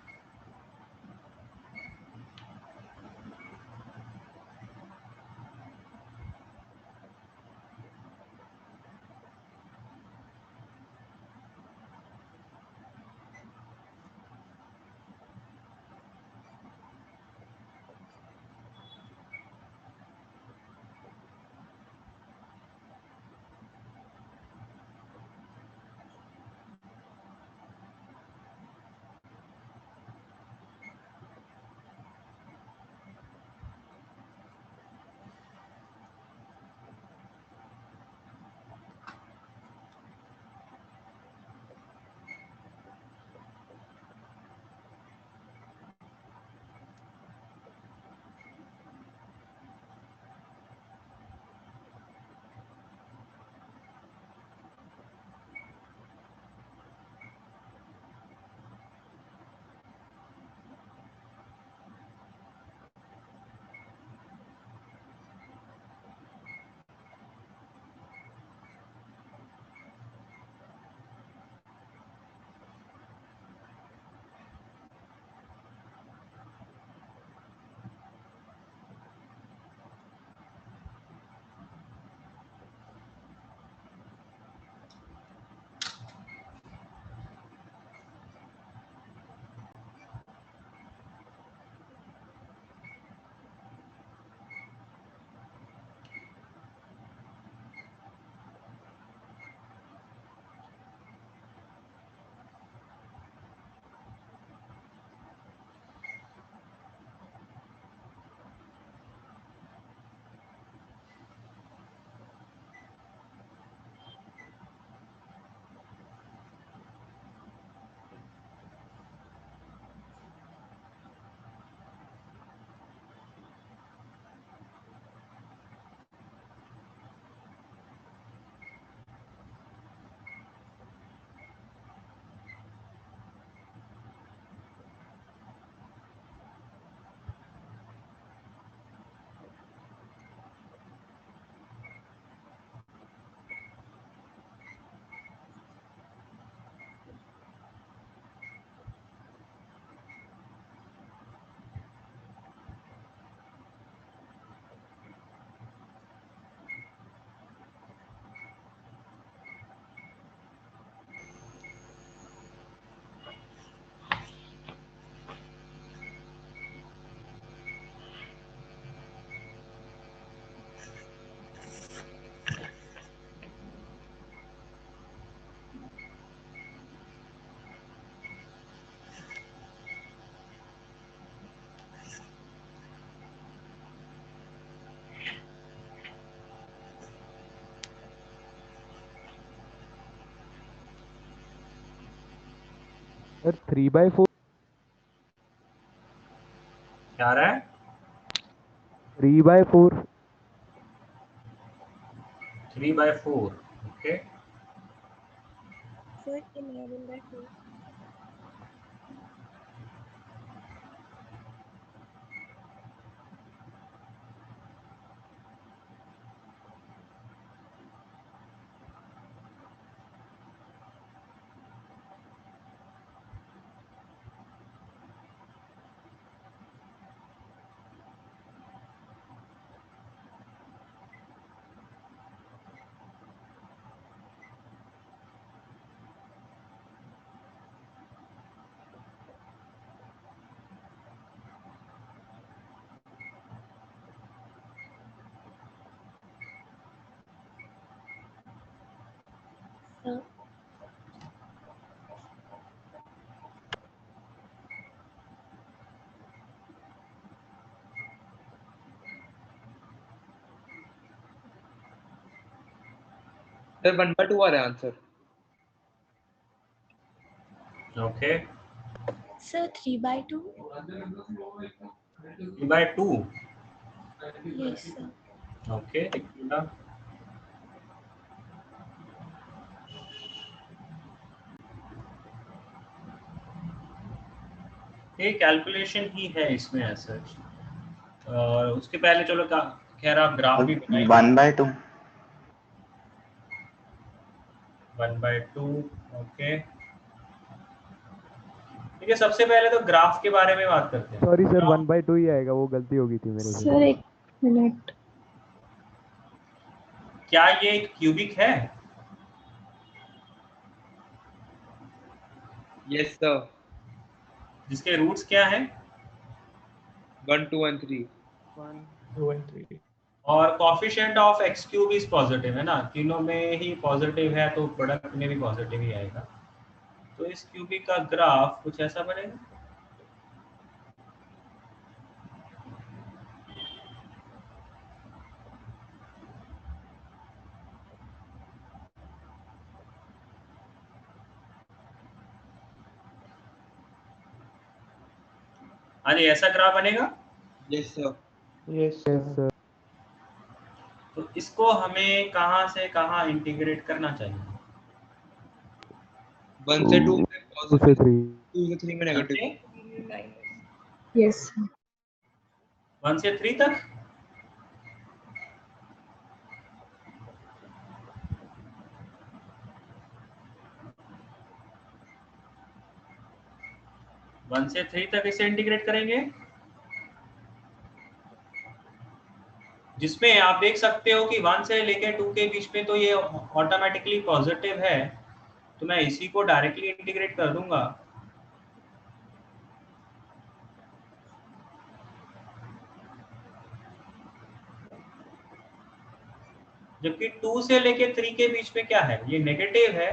सर 3/4 क्या आ रहा है? 3/4 3/4 ओके। Sir, 11/2. Sir, सर 1/2 आ रहा है answer. Okay sir, 3/2. 3/2 Yes, sir. Okay. ये कैलकुलेशन ही है इसमें ऐसा। और उसके पहले चलो खैर आप ग्राफ भी बनाइए। 1/2 1/2 ओके ठीक है। सबसे पहले तो ग्राफ के बारे में बात करते हैं। सॉरी सर 1/2 ही आएगा, वो गलती हो गई थी मेरे से। Sir, 1 minute. क्या ये एक क्यूबिक है? Yes sir. जिसके रूट्स क्या हैं? 1, 2 and 3। 1, 2 and 3। और coefficient of x cube is positive है ना, तीनों में ही पॉजिटिव है तो प्रोडक्ट में भी पॉजिटिव ही आएगा। तो इस क्यूबिक का ग्राफ कुछ ऐसा बनेगा। हाँ जी, ऐसा ग्राफ बनेगा। Yes sir. Yes sir. तो इसको हमें कहाँ से कहाँ इंटीग्रेट करना चाहिए? 1 से 2 में 2 से 3 2 से 3 में नेगेटिव। Yes, sir. 1 से 3 तक। वन से 3 तक इसे इंटीग्रेट करेंगे, जिसमें आप देख सकते हो कि 1 से लेकर 2 के बीच में तो ये ऑटोमेटिकली पॉजिटिव है, तो मैं इसी को डायरेक्टली इंटीग्रेट कर दूंगा। जबकि 2 से लेकर 3 के बीच में क्या है, ये नेगेटिव है,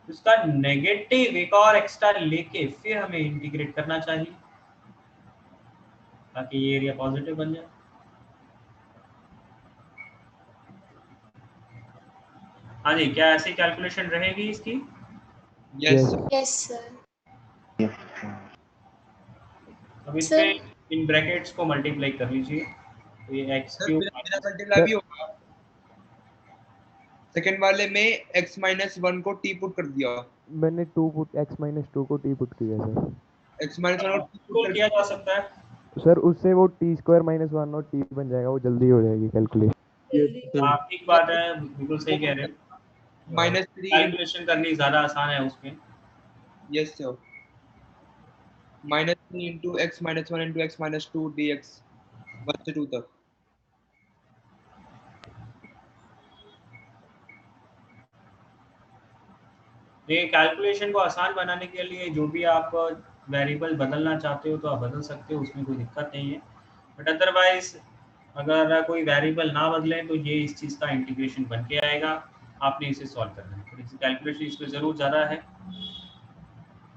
उसका नेगेटिव एक और एक्स्ट्रा लेके फिर हमें इंटीग्रेट करना चाहिए ताकि ये एरिया पॉजिटिव बन जाए। हाँ जी, क्या ऐसी कैलकुलेशन रहेगी इसकी? Yes Yes, sir. अब इसमें इन ब्रैकेट्स को मल्टीप्लाई कर लीजिए, तो ये x क्यूब मेरा मल्टीप्लाई भी होगा। सेकंड वाले में x - 1 को t पुट कर दिया। मैंने x-2 को t पुट किया सर। x - 1 को t पुट किया जा सकता है सर, उससे वो t² - 1 और t बन जाएगा, वो जल्दी हो जाएगी कैलकुलेशन। आप ठीक बात है, बिल्कुल सही कह रहे हो। -3 कैलकुलेशन करनी ज्यादा आसान है उसमें। Yes sir. -3 into x - 1 into x - 2 dx 1 से 2 तक। ये कैलकुलेशन को आसान बनाने के लिए जो भी आप वेरिएबल बदलना चाहते हो तो आप बदल सकते हो, उसमें कोई दिक्कत नहीं है। बट अदरवाइज अगर कोई वेरिएबल ना बदलें तो ये इस चीज़ का इंटीग्रेशन बन के आएगा, आपने इसे सॉल्व करना है। थोड़ी सी कैलकुलेशन इसमें ज़रूर ज़्यादा है,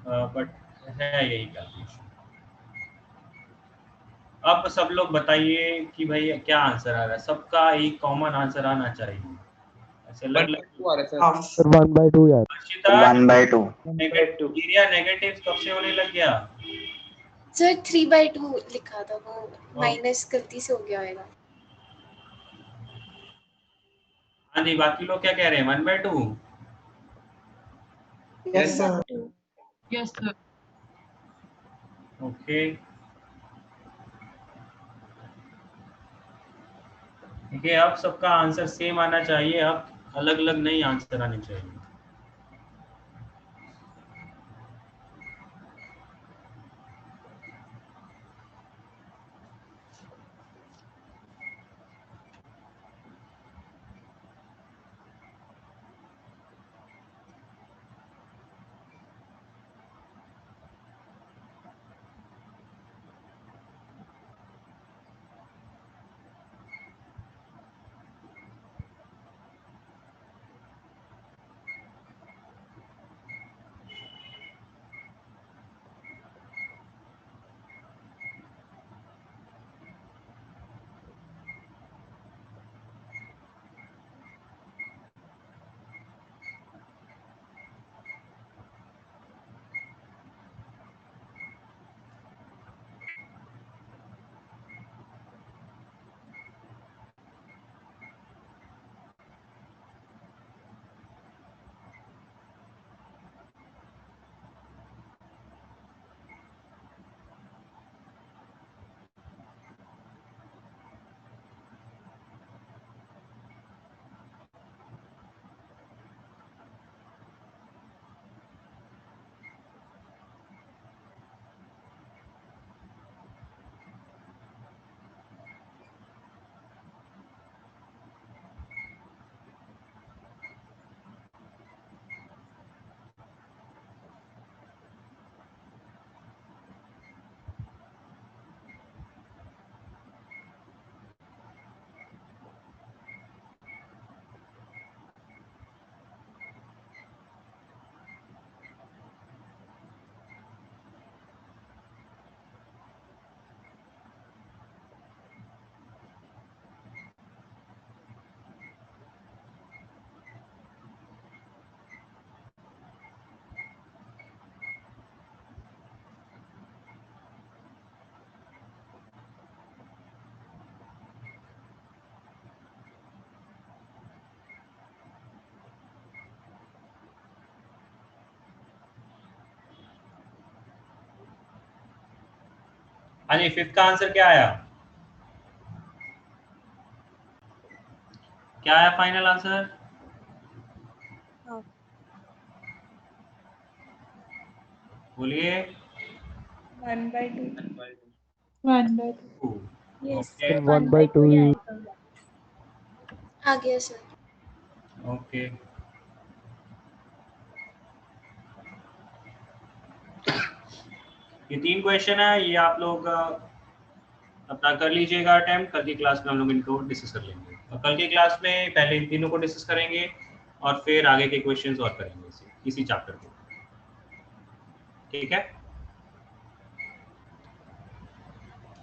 बट है यही कैलकुलेशन। अब सब लोग बताइए कि भाई क्या आंसर आ रहा है। सबका एक कॉमन आंसर आना चाहिए। ऐसे अलग अलग सर 1/2 यार। अर्शिता 1/2 एरिया नेगेटिव कब से होने लग गया? सर 3/2 लिखा था, वो माइनस गलती से हो गया होगा। हाँ जी, बाकी लोग क्या कह रहे हैं? 1/2? Yes sir. Yes, sir. Okay, ठीक है। अब सबका आंसर सेम आना चाहिए, अब अलग अलग नहीं आंसर आने चाहिए। हाँ जी, फिफ्थ का आंसर क्या आया? क्या आया फाइनल आंसर? बोलिए। 1/2। 1/2. यस सर 1/2 ही। आ गया सर। ओके, ये 3 क्वेश्चन है, ये आप लोग अपना कर लीजिएगा अटेम्प्ट। कल की क्लास में हम लोग इनको डिस्कस कर लेंगे, और कल की क्लास में पहले इन तीनों को डिस्कस करेंगे और फिर आगे के क्वेश्चंस और करेंगे इसी चैप्टर को। ठीक है।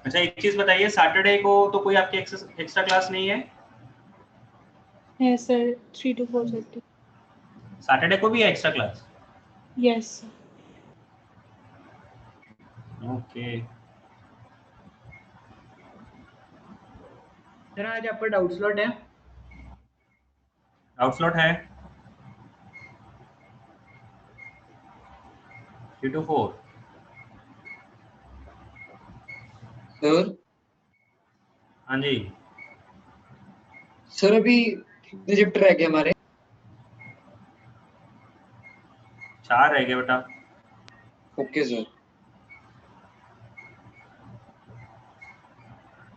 अच्छा, एक चीज बताइए, सैटरडे को तो कोई आपकी एक्स्ट्रा क्लास नहीं है? Yes, sir. 3 to 4:30. सैटरडे को भी है extra class? Yes, sir. Okay. Sir आज आपका डाउट स्लॉट है? डाउट स्लॉट है 3 to 4। सर हाँ जी सर अभी कितने चैप्टर रह गए हमारे? 4 रह गए बेटा। Okay sir.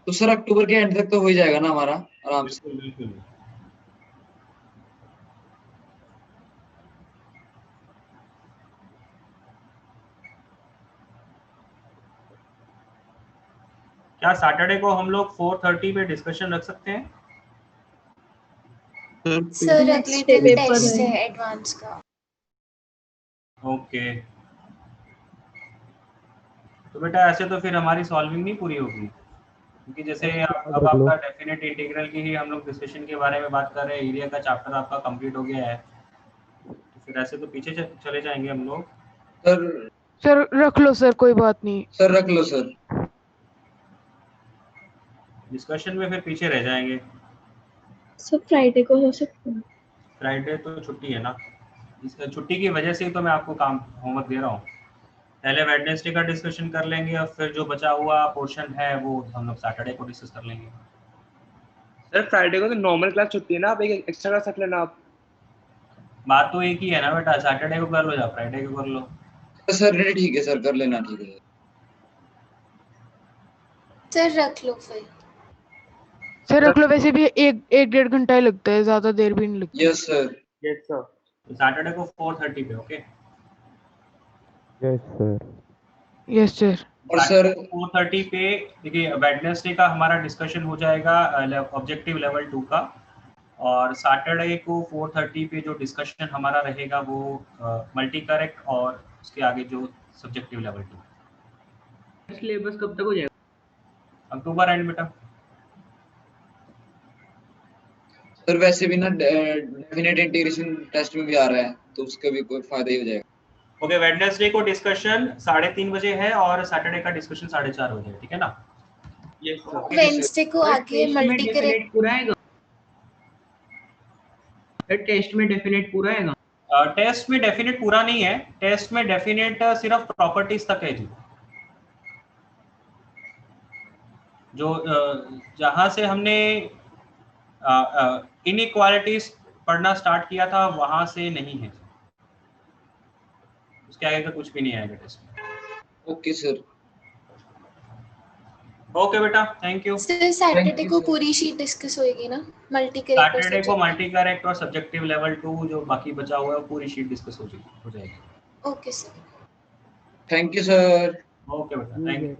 तो सर अक्टूबर के एंड तक तो हो ही जाएगा ना हमारा आराम से? बिल्कुल बिल्कुल। क्या सैटरडे को हम लोग 4:30 पे डिस्कशन रख सकते हैं? सर अगले दिन टेस्ट है एडवांस का। ओके, तो बेटा ऐसे तो फिर हमारी सॉल्विंग नहीं पूरी होगी। क्योंकि जैसे अब आपका डेफिनेट इंटीग्रल की ही हम लोग डिस्कशन के बारे में बात कर रहे हैं, एरिया का चैप्टर आपका कंप्लीट हो गया है, तो फिर ऐसे तो पीछे चले जाएंगे हम लोग। सर रख लो सर, कोई बात नहीं। सर रख लो सर। डिस्कशन में फिर पीछे रह जाएंगे। सर फ्राइडे को हो सकता है? फ्राइडे तो छुट्टी है ना, इस छुट्टी की वजह से ही तो मैं आपको काम होमवर्क दे रहा हूँ। पहले वेडनेसडे का डिस्कशन कर लेंगे और फिर जो बचा हुआ पोर्शन है वो हम लोग सैटरडे को डिस्कस कर लेंगे। सर फ्राइडे को तो नॉर्मल क्लास छुट्टी है ना, आप एक एक्स्ट्रा क्लास रख लेना आप। बात तो एक ही है ना बेटा, सैटरडे को कर लो या फ्राइडे को कर लो। सर ठीक है सर, कर लेना, ठीक है सर रख लो फिर। सर रख लो, वैसे भी एक 1.5 घंटा ही लगता है, ज्यादा देर भी नहीं लगती। Yes sir. Yes sir. Saturday को 4:30 पे, okay? Yes sir. Yes sir. और सर 4:30 पे देखिए, वेडनेसडे का हमारा डिस्कशन हो जाएगा ऑब्जेक्टिव लेवल 2 का, और सैटरडे को 4:30 पे जो डिस्कशन हमारा रहेगा वो मल्टी करेक्ट और उसके आगे जो सब्जेक्टिव लेवल 2। सिलेबस कब तक हो जाएगा? अक्टूबर एंड बेटा। सर वैसे भी ना डेफिनेट इंटीग्रेशन टेस्ट में भी आ रहा है, तो उसका भी कोई फायदा ही हो जाएगा। ओके, वेडनेसडे को डिस्कशन 3:30 बजे है और सैटरडे का डिस्कशन 4:30 बजे, ठीक है ना? Yes sir. वेडनेसडे को आगे मल्टी करेक्ट पूरा आएगा? टेस्ट में डेफिनेट पूरा आएगा? टेस्ट में डेफिनेट पूरा नहीं है, टेस्ट में डेफिनेट सिर्फ प्रॉपर्टीज तक है जी। जो जहां से हमने इनइक्वालिटीज पढ़ना स्टार्ट किया था वहां से नहीं है, उसके आगे का कुछ भी नहीं आएगा टेस्ट में। Okay sir. ओके बेटा, थैंक यू। सर सैटरडे को पूरी शीट डिस्कस होएगी ना, मल्टी करेक्ट? सैटरडे को मल्टी करेक्ट और सब्जेक्टिव लेवल 2 जो बाकी बचा हुआ है पूरी शीट डिस्कस हो जाएगी। Okay sir. Thank you sir. Okay बेटा, थैंक यू।